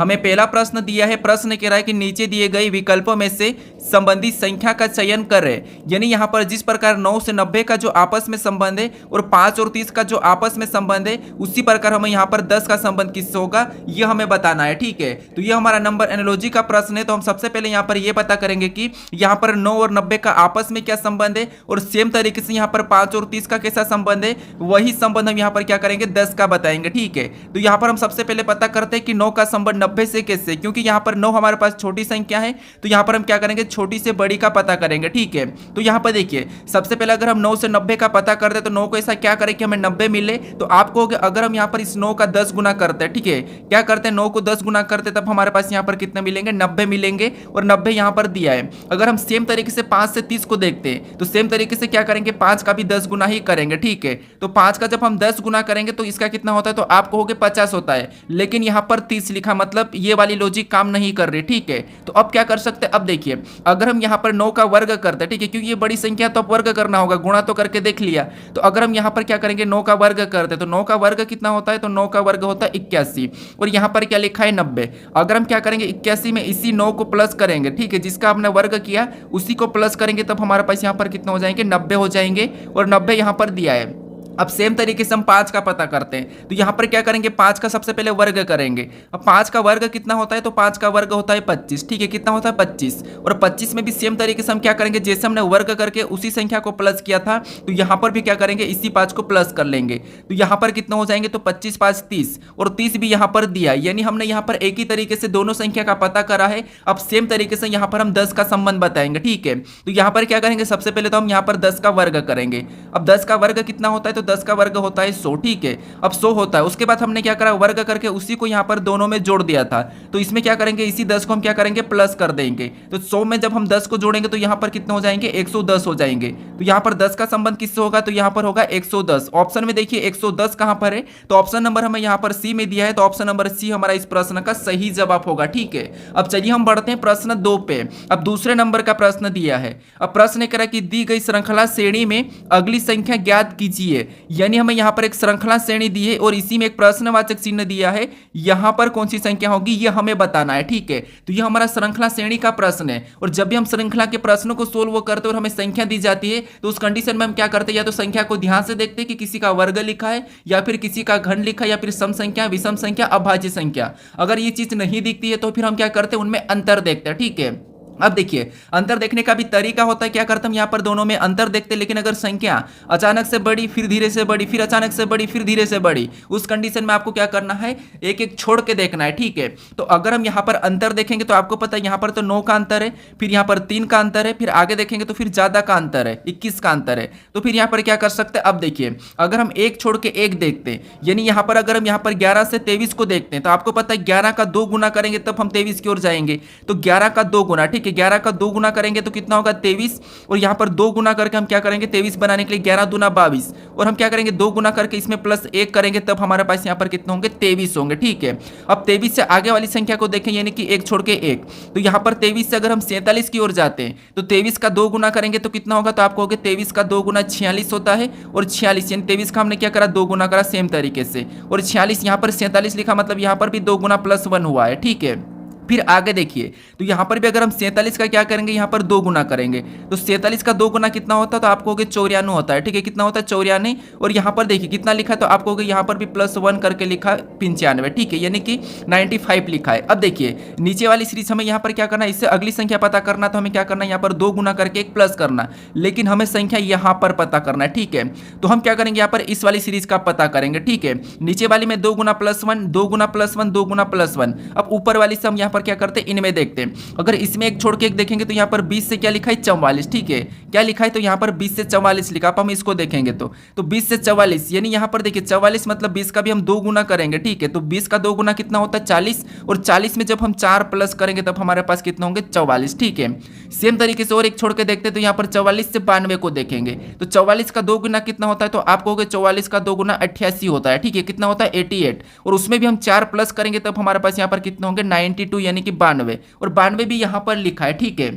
हमें पहला प्रश्न दिया है, प्रश्न कह रहा है कि नीचे दिए गए विकल्पों में से संबंधित संख्या का चयन करें। यानी यहाँ पर जिस प्रकार 9 से 90 का जो आपस में संबंध है और 5 और 30 का जो आपस में संबंध है, उसी प्रकार हमें यहाँ पर 10 का संबंध किससे होगा ये हमें बताना है। ठीक है, तो ये हमारा नंबर एनालॉजी का प्रश्न है। तो हम सबसे पहले यहाँ पर ये पता करेंगे कि यहाँ पर 9 और 90 का आपस में क्या संबंध है, और सेम तरीके से यहाँ पर 5 और 30 का कैसा संबंध है, वही संबंध हम यहाँ पर क्या करेंगे 10 का बताएंगे। ठीक है, तो यहाँ पर हम सबसे पहले पता करते हैं कि 9 का संबंध 90 से कैसे, क्योंकि यहाँ पर 9 हमारे पास छोटी संख्या है, तो यहाँ पर हम क्या करेंगे छोटी से बड़ी का पता करेंगे। ठीक है, तो यहाँ पर देखिए सबसे पहले अगर हम 9 से 90 का पता करते हैं तो 9 को ऐसा क्या करें कि हमें 90 मिले, तो आपको अगर हम यहाँ पर इस 9 का 10 गुना करते हैं, ठीक है, क्या करते हैं 9 को 10 गुना करते हैं, तब हमारे पास यहाँ पर कितने मिलेंगे 90 मिलेंगे, और 90 यहाँ पर दिया है। अगर हम सेम तरीके से 5 से 30 को देखते हैं तो सेम तरीके से क्या करेंगे 5 का भी 10 गुना ही करेंगे। ठीक है, तो 5 का जब हम 10 गुना करेंगे तो इसका कितना होता है, तो आप कहोगे 50 होता है, लेकिन यहाँ पर 30 लिखा, मतलब ये वाली लॉजिक काम नहीं कर रही। ठीक है, तो अब क्या कर सकते हैं, अब देखिए अगर हम यहाँ पर 9 का वर्ग करते हैं, ठीक है, क्योंकि ये बड़ी संख्या तो अब वर्ग करना होगा, गुणा तो करके देख लिया, तो अगर हम यहाँ पर क्या करेंगे 9 का वर्ग करते हैं तो 9 का वर्ग कितना होता है, तो 9 का वर्ग होता है 81, और यहाँ पर क्या लिखा है 90। अगर हम क्या करेंगे 81 में इसी 9 को प्लस करेंगे, ठीक है, जिसका हमने वर्ग किया उसी को प्लस करेंगे, तब हमारे पास यहाँ पर कितना हो जाएंगे 90 हो जाएंगे, और 90 यहाँ पर दिया है। अब सेम तरीके से हम 5 का पता करते हैं, तो यहाँ पर क्या करेंगे 5 का सबसे पहले वर्ग करेंगे। अब 5 का वर्ग कितना होता है, तो 5 का वर्ग होता है 25। ठीक है, कितना होता है 25, और 25 में भी सेम तरीके से हम क्या करेंगे, जैसे हमने वर्ग करके उसी संख्या को प्लस किया था, तो यहाँ पर भी क्या करेंगे इसी 5 को प्लस कर लेंगे, तो यहाँ पर कितना हो जाएंगे, तो 25 5 30, और 30 भी यहाँ पर दिया, यानी हमने यहाँ पर एक ही तरीके से दोनों संख्या का पता करा है। अब सेम तरीके से यहाँ पर हम 10 का संबंध बताएंगे। ठीक है, तो यहाँ पर क्या करेंगे सबसे पहले तो हम यहाँ पर 10 का वर्ग करेंगे। अब 10 का वर्ग कितना होता है, तो 10 का वर्ग होता है 100। ठीक है, अब 100 होता है, उसके बाद हमने क्या करा वर्ग करके उसी को यहाँ पर दोनों में जोड़ दिया था, तो इसमें क्या करेंगे इसी 10 को हम क्या करेंगे प्लस कर देंगे, तो 100 में जब हम 10 को जोड़ेंगे तो यहाँ पर कितने हो जाएंगे 110 हो जाएंगे। तो यहाँ पर 10 का संबंध किससे होगा, तो यहाँ पर होगा 110। ऑप्शन में देखिए 110 कहाँ पर है, तो ऑप्शन नंबर हमें यहाँ पर सी में दिया है, तो ऑप्शन नंबर सी हमारा इस प्रश्न का सही जवाब होगा। ठीक है, अब चलिए हम बढ़ते हैं प्रश्न 2 पे। अब दूसरे नंबर का प्रश्न दिया है। अब प्रश्न कह रहा है कि दी गई श्रृंखला श्रेणी में अगली संख्या ज्ञात कीजिए, यानी हमें यहाँ पर एक श्रृंखला श्रेणी दी है और इसी में एक प्रश्नवाचक चिन्ह दिया है, यहां पर कौन सी संख्या होगी ये हमें बताना है। ठीक है, तो ये हमारा श्रृंखला श्रेणी का प्रश्न है, और जब भी हम श्रृंखला के प्रश्नों को सोल्व करते हैं और हमें संख्या दी जाती है तो उस कंडीशन में हम क्या करते हैं, या तो संख्या को ध्यान से देखते हैं कि किसी का वर्ग लिखा है या फिर किसी का घन लिखा है या फिर सम संख्या, विषम संख्या, अभाज्य संख्या। अगर ये चीज नहीं दिखती है तो फिर हम क्या करते हैं उनमें अंतर देखते हैं। ठीक है, अब देखिए अंतर देखने का भी तरीका होता है, क्या करते हम यहाँ पर दोनों में अंतर देखते हैं, लेकिन अगर संख्या अचानक से बड़ी फिर धीरे से बड़ी फिर अचानक से बड़ी फिर धीरे से बड़ी, उस कंडीशन में आपको क्या करना है एक एक छोड़ के देखना है। ठीक है, तो अगर हम यहाँ पर अंतर देखेंगे तो आपको पता है यहाँ पर तो 9 का अंतर है, फिर यहाँ पर 3 का अंतर है, फिर आगे देखेंगे तो फिर ज्यादा का अंतर है 21 का अंतर है, तो फिर यहाँ पर क्या कर सकते हैं। अब देखिए अगर हम एक छोड़ के एक देखते हैं, यानी यहाँ पर अगर हम यहाँ पर 11 से 23 को देखते हैं तो आपको पता है 11 का 2 गुना करेंगे तब हम 23 की ओर जाएंगे, तो 11 का 2 गुना, ठीक है 11 का 2 गुना करेंगे तो कितना होगा 23, और यहां पर 2 गुना करके हम क्या करेंगे 23 बनाने के लिए 11 दूना 22, और हम क्या करेंगे 2 गुना करके इसमें प्लस 1 करेंगे तब हमारे पास यहां पर कितने होंगे 23 होंगे। ठीक है, अब 23 से आगे वाली संख्या को देखें, यानी कि एक छोड़ के एक, तो यहां पर 23 से अगर हम 47 की ओर जाते हैं तो 23 का 2 गुना करेंगे तो कितना होगा, तो आप कहोगे 23 का 2 गुना 46 होता है, और 46 यानी 23 का हमने क्या करा 2 गुना करा सेम तरीके से, और 46 यहां पर 47 लिखा, मतलब यहां पर भी 2 गुना प्लस 1 हुआ है। ठीक है, फिर आगे देखिए तो यहां पर भी अगर हम 47 का क्या करेंगे यहां पर 2 गुना करेंगे, तो 47 का 2 गुना कितना होता है, तो आप कहोगे 94 होता है। ठीक है, कितना होता है 94, और यहां पर देखिए कितना लिखा है, तो आप कहोगे यहां पर भी प्लस 1 करके लिखा 95। ठीक है, यानी कि 95 लिखा है। अब देखिए नीचे वाली सीरीज हमें यहां पर क्या करना है, इससे अगली संख्या पता करना, तो हमें क्या करना है यहाँ पर 2 गुना करके एक प्लस करना, लेकिन हमें संख्या यहां पर पता करना है। ठीक है, तो हम क्या करेंगे यहाँ पर इस वाली सीरीज का पता करेंगे। ठीक है, नीचे वाली में 2 गुना प्लस 1, 2 गुना प्लस 1, 2 गुना प्लस 1। अब ऊपर वाली से हम यहाँ पर क्या करते हैं इनमें देखते हैं, अगर इसमें एक छोड़ के एक देखेंगे तो यहाँ पर 20 से क्या लिखा है 44। ठीक है, क्या लिखा है, तो यहाँ पर 20 से 44 लिखा। अब हम इसको देखेंगे तो 20 से 44, यानी यहाँ पर देखिए 44 मतलब 20 का भी हम 2 गुना करेंगे। ठीक है, तो 20 का 2 गुना कितना होता है 40, और 40 में जब हम 4 प्लस करेंगे तब हमारे पास कितना होंगे 44। ठीक है, सेम तरीके से और एक छोड़ के देखते हैं, तो यहाँ पर 44 से 92 को देखेंगे, तो 44 का 2 गुना कितना होता है, तो आप कहोगे 44 का 2 गुना 88 होता है। ठीक है, कितना होता है 88, और उसमें भी हम 4 प्लस करेंगे तब हमारे पास यहाँ पर कितने होंगे 92, यानी कि 92, और 92 भी यहाँ पर लिखा है। ठीक है,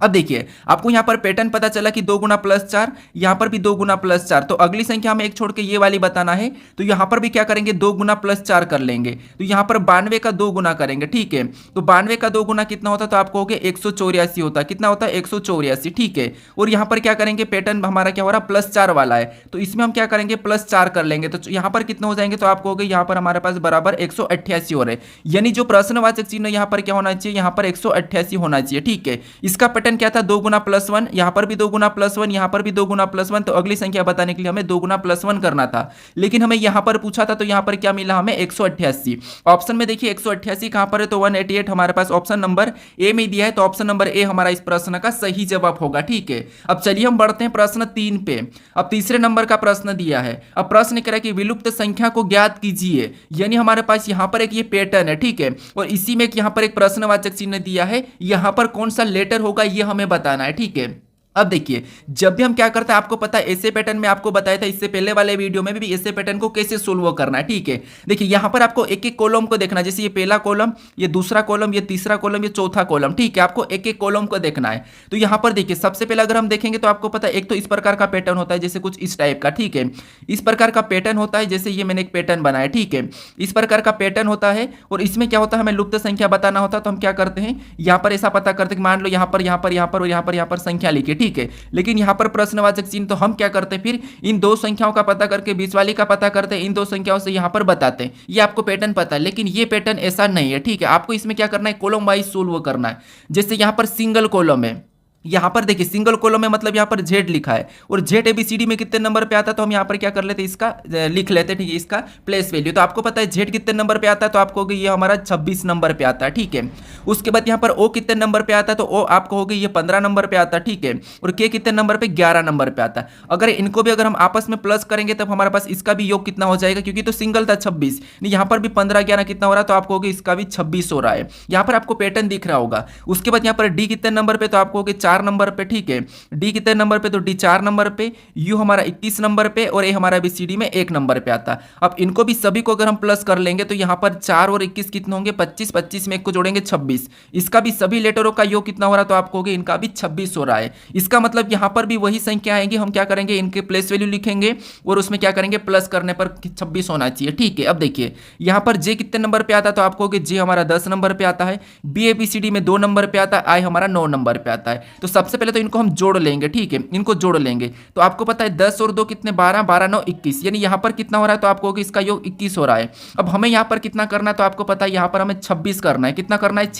अब देखिए आपको यहाँ पर पैटर्न पता चला कि 2 गुना +4, यहाँ पर भी 2 गुना +4, तो अगली संख्या हमें एक छोड़ के ये वाली बताना है, तो यहाँ पर भी क्या करेंगे 2 गुना +4 कर लेंगे, तो यहाँ पर 92 का 2 गुना करेंगे। ठीक है, तो 92 का 2 गुना कितना होता है, तो आपको हो गया 184 होता है। कितना होता है 184। ठीक है, और यहाँ पर क्या करेंगे पैटर्न हमारा क्या हो रहा है +4 वाला है, तो इसमें हम क्या करेंगे +4 कर लेंगे, तो यहाँ पर कितना हो जाएंगे, तो आपको हो गया यहाँ पर हमारे पास बराबर 188 हो रहे, यानी जो प्रश्नवाचक चिन्ह यहाँ पर क्या होना चाहिए, यहाँ पर 188 होना चाहिए। ठीक है, इसका पैटर्न क्या था 2 गुना +1, यहाँ पर भी 2 गुना +1, यहाँ पर भी 2 गुना +1, तो अगली संख्या बताने के लिए हमें 2 गुना +1 करना था, लेकिन हमें यहाँ पर पूछा था तो यहाँ पर क्या मिला हमें 188। ऑप्शन में देखिए 188 कहाँ पर है, तो 188 हमारे पास ऑप्शन नंबर ए में दिया है, तो ऑप्शन नंबर ए हमारा इस प्रश्न का सही जवाब होगा। ठीक है, अब चलिए हम बढ़ते हैं प्रश्न 3 पे। अब तीसरे नंबर का प्रश्न दिया है, अब प्रश्न कह रहा है कि विलुप्त संख्या को ज्ञात कीजिए, यानी हमारे पास यहाँ पर एक ये पैटर्न है। ठीक है, और इसी में यहाँ पर एक प्रश्नवाचक चिन्ह दिया है, यहाँ पर कौन सा लेटर होगा ये हमें बताना है। ठीक है, अब देखिए जब भी हम क्या करते हैं आपको पता है ऐसे पैटर्न में आपको बताया था इससे पहले वाले वीडियो में भी ऐसे पैटर्न को कैसे सोल्व करना है। ठीक है, देखिए यहाँ पर आपको एक एक कॉलम को देखना है, जैसे ये पहला कॉलम, ये दूसरा कॉलम, ये तीसरा कॉलम, ये चौथा कॉलम। ठीक है, आपको एक एक कॉलम को देखना है। तो यहाँ पर देखिए सबसे पहले अगर हम देखेंगे तो आपको पता है एक तो इस प्रकार का पैटर्न होता है, जैसे कुछ इस टाइप का। ठीक है, इस प्रकार का पैटर्न होता है, जैसे ये मैंने एक पैटर्न बनाया। ठीक है, इस प्रकार का पैटर्न होता है, और इसमें क्या होता है हमें लुप्त संख्या बताना होता है, तो हम क्या करते हैं यहाँ पर ऐसा पता करते हैं, मान लो यहाँ पर यहाँ पर यहाँ पर और यहाँ पर संख्या लिखी। ठीक है, लेकिन यहाँ पर प्रश्नवाचक चिन्ह, तो हम क्या करते हैं फिर इन दो संख्याओं का पता करके बीच वाली का पता करते हैं, इन दो संख्याओं से यहाँ पर बताते हैं। ये आपको पैटर्न पता है, लेकिन ये पैटर्न ऐसा नहीं है। ठीक है, आपको इसमें क्या करना है कॉलम वाइज सोल्व करना है। जैसे यहाँ पर सिंगल कॉलम है, यहाँ पर देखिए सिंगल कॉलम में मतलब यहाँ पर जेड लिखा है, और जेड एबीसीडी में कितने नंबर पे आता है, तो हम यहाँ पर क्या कर लेते हैं इसका लिख लेते हैं। ठीक है, इसका प्लेस वैल्यू, तो आपको पता है जेड कितने नंबर पे आता है, तो आपको होगी ये हमारा 26 नंबर पे आता है। ठीक है, उसके बाद यहाँ पर ओ कितने नंबर पे आता है, तो ओ आपको होगी ये 15 नंबर पे आता है। ठीक है, और के कितने नंबर पे 11 नंबर पे आता है। अगर इनको भी अगर हम आपस में प्लस करेंगे तब हमारे पास इसका भी योग कितना हो जाएगा, क्योंकि तो सिंगल था 26, यहाँ पर भी 15 11 कितना हो रहा है, तो आपको होगी इसका भी 26 हो रहा है। यहाँ पर आपको पैटर्न दिख रहा होगा। उसके बाद यहाँ पर डी कितने नंबर पे, तो आपको होगी 4 नंबर पे। ठीक है, डी कितने नंबर पे, तो डी 4 नंबर पे, यू हमारा 21 नंबर पे, और ए हमारा बीसीडी में 1 नंबर पे आता है। अब इनको भी सभी को अगर हम प्लस कर लेंगे तो यहाँ पर 4 और 21 कितने होंगे 25, 25 में 1 को जोड़ेंगे 26, इसका भी सभी लेटरों का योग कितना हो रहा है, तो आपको होगा इनका भी 26 हो रहा है। इसका मतलब यहाँ पर भी वही संख्या आएंगी, हम क्या करेंगे इनके प्लेस वैल्यू लिखेंगे और उसमें क्या करेंगे प्लस करने पर 26 होना चाहिए। ठीक है, अब देखिए यहाँ पर जे कितने नंबर पे आता है, तो आपको होगा जे हमारा 10 नंबर पे आता है, B A B C D में 2 नंबर पे आता है, आई हमारा 9 नंबर पे आता है। तो सबसे पहले तो इनको हम जोड़ लेंगे। ठीक है, इनको जोड़ लेंगे, तो आपको पता है 10 और 2 कितने 12, 12 9 21, यानी यहाँ पर कितना हो रहा है, तो आपको होगा इसका योग 21 हो रहा है। अब हमें यहाँ पर कितना करना है, तो आपको पता है यहाँ पर हमें 26 करना है। कितना करना है,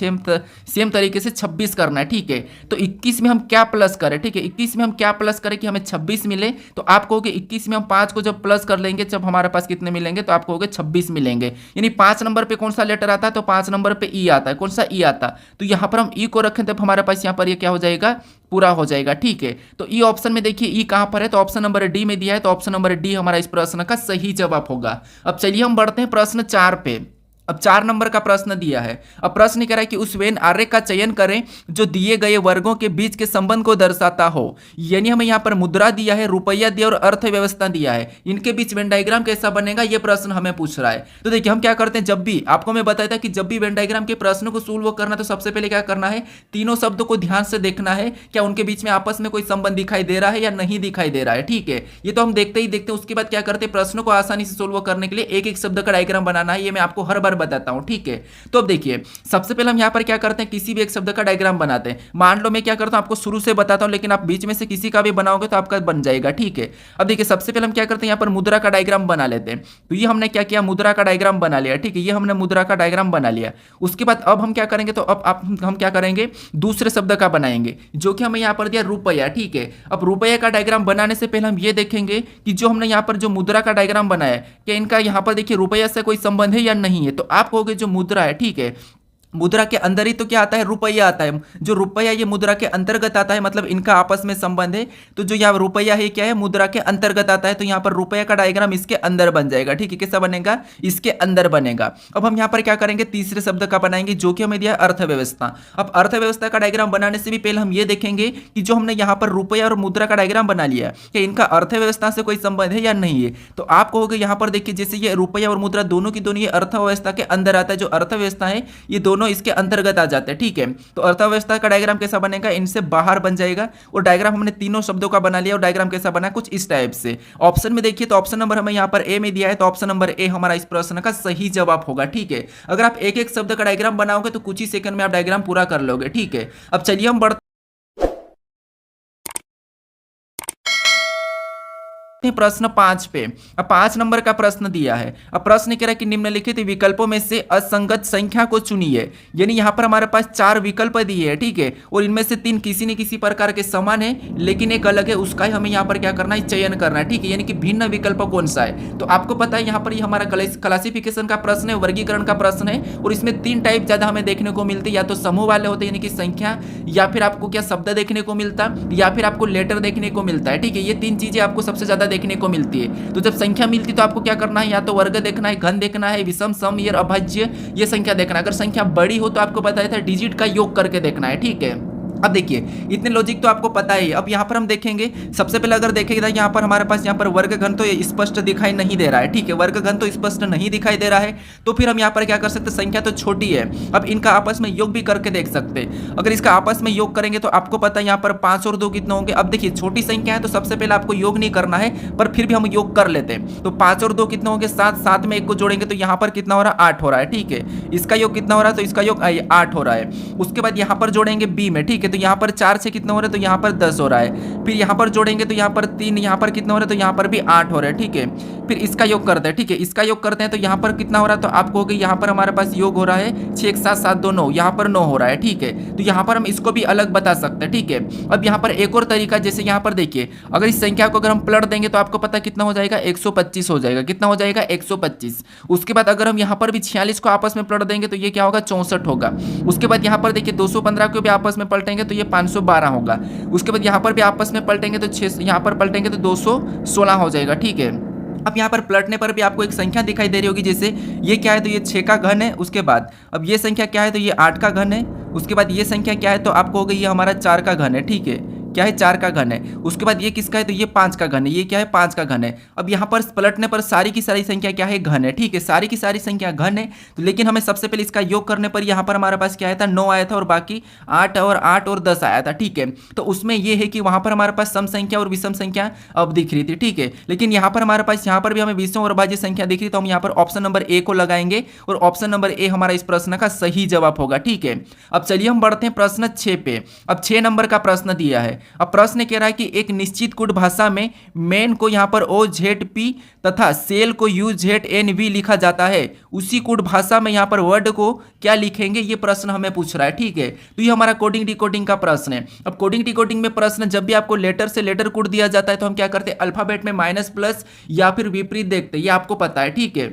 सेम तरीके से 26 करना है। ठीक है, तो 21 में हम क्या प्लस करें, ठीक है 21 में हम क्या प्लस करें कि हमें 26 मिले, तो आपको होगा 21 में हम 5 को जब प्लस कर लेंगे जब हमारे पास कितने मिलेंगे, तो आपको होगा 26 मिलेंगे। यानी 5 नंबर पे कौन सा लेटर आता है, तो 5 नंबर पे ई आता है। कौन सा ई आता, तो यहाँ पर हम ई को रखें तब हमारे पास यहाँ पर ये क्या हो जाएगा पूरा हो जाएगा। ठीक है, तो ई ऑप्शन में देखिए ई कहां पर है, तो ऑप्शन नंबर डी में दिया है, तो ऑप्शन नंबर डी हमारा इस प्रश्न का सही जवाब होगा। अब चलिए हम बढ़ते हैं प्रश्न 4 पे। अब 4 नंबर का प्रश्न दिया है। अब प्रश्न कह रहा है कि उस वेन आर्य का चयन करें जो दिए गए वर्गों के बीच के संबंध को दर्शाता हो, यानी हमें यहाँ पर मुद्रा दिया है, रुपया दिया और अर्थव्यवस्था दिया है, इनके बीच वेन डायग्राम कैसा बनेगा ये प्रश्न हमें पूछ रहा है। तो देखिए हम क्या करते हैं, जब भी आपको मैं बताया था कि जब भी वेन डायग्राम के प्रश्न को सोल्व करना तो सबसे पहले क्या करना है, तीनों शब्दों को ध्यान से देखना है क्या उनके बीच में आपस में कोई संबंध दिखाई दे रहा है या नहीं दिखाई दे रहा है। ठीक है, ये तो हम देखते ही देखते हैं। उसके बाद क्या करते हैं, प्रश्नों को आसानी से सोल्व करने के लिए एक एक शब्द का डायग्राम बनाना है, ये मैं आपको हर बार बताता हूँ। ठीक है, तो अब देखिए सबसे पहले हम यहां पर क्या करते हैं, किसी भी एक शब्द का डायग्राम बनाते हैं। मान लो मैं क्या करता हूं आपको शुरू से बताता हूं, लेकिन आप बीच में से किसी का भी बनाओगे तो आपका बन जाएगा। ठीक है, अब देखिए सबसे पहले हम क्या करते हैं, यहां पर मुद्रा का डायग्राम बना लेते हैं। तो ये हमने क्या किया, मुद्रा का डायग्राम बना लिया। ठीक है, ये हमने मुद्रा का डायग्राम बना लिया। उसके बाद अब हम क्या करेंगे, तो अब हम क्या करेंगे, दूसरे शब्द का बनाएंगे जो कि हमें यहां पर दिया रुपया। ठीक है, अब रुपया का डायग्राम बनाने से पहले हम ये देखेंगे कि जो हमने यहां पर जो मुद्रा का डायग्राम बनाया है क्या इनका यहां पर देखिए रुपया से कोई संबंध है या नहीं है। तो आप कहोगे जो मुद्रा है, ठीक है मुद्रा के अंदर ही तो क्या आता है, रुपया आता है। जो रुपया ये मुद्रा के अंतर्गत आता है, मतलब इनका आपस में संबंध है। तो जो यहाँ रुपया है क्या है, मुद्रा के अंतर्गत आता है। तो यहाँ पर रुपया का डायग्राम इसके अंदर बन जाएगा। ठीक है, कैसा बनेगा, इसके अंदर बनेगा। अब हम यहाँ पर क्या करेंगे, तीसरे शब्द का बनाएंगे जो कि हमें दिया अर्थव्यवस्था। अब अर्थव्यवस्था का डायग्राम बनाने से भी पहले हम ये देखेंगे कि जो हमने यहाँ पर रुपया और मुद्रा का डायग्राम बना लिया है कि इनका अर्थव्यवस्था से कोई संबंध है या नहीं है। तो आप कहोगे यहाँ पर देखिए जैसे ये रुपया और मुद्रा दोनों की दोनों ये अर्थव्यवस्था के अंदर आता है। जो अर्थव्यवस्था है ये दोनों दोनों इसके अंतर्गत आ जाते हैं। ठीक है, तो अर्थव्यवस्था का डायग्राम कैसा बनेगा, इनसे बाहर बन जाएगा। और डायग्राम हमने तीनों शब्दों का बना लिया और डायग्राम कैसा बना, कुछ इस टाइप से। ऑप्शन में देखिए तो ऑप्शन नंबर हमें यहाँ पर ए में दिया है, तो ऑप्शन नंबर ए हमारा इस प्रश्न का सही जवाब होगा। ठीक है, अगर आप एक एक शब्द का डायग्राम बनाओगे तो कुछ ही सेकंड में आप डायग्राम पूरा कर लोगे। ठीक है, अब चलिए हम बढ़ते प्रश्न 5 पे। अब 5 नंबर का प्रश्न दिया है। अब प्रश्न कह रहा है कि निम्नलिखित विकल्पों में से असंगत संख्या को चुनिए। यानी यहाँ पर हमारे पास 4 विकल्प दिए हैं। ठीक है, और इनमें से 3 किसी न किसी प्रकार के समान है, लेकिन एक अलग है, उसका ही हमें यहाँ पर क्या करना है, चयन करना है। ठीक है, यानी कि भिन्न विकल्प कौन सा है। तो आपको पता है यहाँ पर ये हमारा क्लासिफिकेशन का प्रश्न है, वर्गीकरण का प्रश्न है। और इसमें 3 टाइप ज्यादा हमें देखने को मिलते हैं, या तो समूह वाले होते हैं यानी कि संख्या, या फिर आपको क्या शब्द देखने को मिलता है, या फिर आपको लेटर देखने को मिलता है। ठीक है, ये 3 चीजें आपको सबसे ज्यादा देखने को मिलती है। तो जब संख्या मिलती तो आपको क्या करना है, या तो वर्ग देखना है, घन देखना है, विषम, सम, या अभाज्य, ये संख्या देखना है। अगर संख्या बड़ी हो तो आपको बताया था डिजिट का योग करके देखना है। ठीक है, अब देखिए इतने लॉजिक तो आपको पता ही है। अब यहाँ पर हम देखेंगे, सबसे पहले अगर देखेगा यहाँ पर हमारे पास यहाँ पर वर्ग घन तो ये स्पष्ट दिखाई नहीं दे रहा है। ठीक है, वर्ग घन तो स्पष्ट नहीं दिखाई दे रहा है, तो फिर हम यहाँ पर क्या कर सकते हैं, संख्या तो छोटी है, अब इनका आपस में योग भी करके देख सकते हैं। अगर इसका आपस में योग करेंगे तो आपको पता है यहाँ पर 5 और 2 कितने होंगे। अब देखिए छोटी संख्या है तो सबसे पहले आपको योग नहीं करना है, पर फिर भी हम योग कर लेते हैं। तो 5 और 2 कितने होंगे, 7, 7 में 1 को जोड़ेंगे तो यहाँ पर कितना हो रहा है, 8 हो रहा है। ठीक है, इसका योग कितना हो रहा है, तो इसका योग 8 हो रहा है। उसके बाद यहाँ पर जोड़ेंगे बी में। ठीक है, तो यहाँ पर 4 कितना हो रहा है, तो यहाँ पर 10 हो रहा है। फिर यहाँ पर जोड़ेंगे तो यहाँ पर 3, यहाँ पर कितना हो रहा है, तो यहाँ पर भी 8 हो रहा है। ठीक है, फिर इसका योग करते हैं। ठीक है, इसका योग करते हैं तो यहाँ पर कितना हो रहा है, तो आपको हो गया यहाँ पर हमारे पास योग हो रहा है 6 1 7 7 2 9, यहाँ पर 9 हो रहा है। ठीक है, तो यहाँ पर हम इसको भी अलग बता सकते हैं। ठीक है, अब यहाँ पर एक और तरीका, जैसे यहाँ पर देखिए अगर इस संख्या को अगर हम पलट देंगे तो आपको पता कितना हो जाएगा, 125 हो जाएगा। कितना हो जाएगा, 125। उसके बाद अगर हम यहाँ पर भी 46 को आपस में पलट देंगे तो ये क्या होगा, 64 होगा। उसके बाद यहाँ पर देखिए 215 को भी आपस में पलटेंगे तो ये 512 होगा। उसके बाद यहाँ पर भी आपस में पलटेंगे तो 6, यहाँ पर पलटेंगे तो 216 हो जाएगा। ठीक है, अब यहाँ पर पलटने पर भी आपको एक संख्या दिखाई दे रही होगी, जैसे ये क्या है, तो ये 6 का घन है। उसके बाद अब ये संख्या क्या है, तो ये 8 का घन है। उसके बाद ये संख्या क्या है, तो आपको हो गई ये हमारा 4 का घन है। ठीक है, क्या है, 4 का घन है। उसके बाद ये किसका है, तो ये 5 का घन है। ये क्या है, 5 का घन है। अब यहाँ पर पलटने पर सारी की सारी संख्या क्या है, घन है। ठीक है, सारी की सारी संख्या घन है, तो लेकिन हमें सबसे पहले इसका योग करने पर यहाँ पर हमारे पास क्या आया था, 9 आया था, और बाकी 8 और 10 आया था। ठीक है, तो उसमें ये है कि वहाँ पर हमारे पास सम संख्या और विषम संख्या अब दिख रही थी। ठीक है, लेकिन यहाँ पर हमारे पास यहाँ पर भी हमें विषम और अभाज्य संख्या दिख रही, तो हम यहाँ पर ऑप्शन नंबर ए को लगाएंगे और ऑप्शन नंबर ए हमारा इस प्रश्न का सही जवाब होगा। ठीक है, अब चलिए हम बढ़ते हैं प्रश्न 6 पे। अब 6 नंबर का प्रश्न दिया है। अब प्रश्न कह रहा है कि एक निश्चित कूट भाषा में मेन को यहाँ पर OZP तथा सेल को UZNV लिखा जाता है, उसी कूट भाषा में यहाँ पर वर्ड को क्या लिखेंगे, ये प्रश्न हमें पूछ रहा है। ठीक है, तो ये हमारा कोडिंग डिकोडिंग का प्रश्न है। अब कोडिंग डिकोडिंग में प्रश्न जब भी आपको लेटर से लेटर कूट दिया जाता है तो हम क्या करते हैं, अल्फाबेट में माइनस प्लस या फिर विपरीत देखते हैं, ये आपको पता है। ठीक है,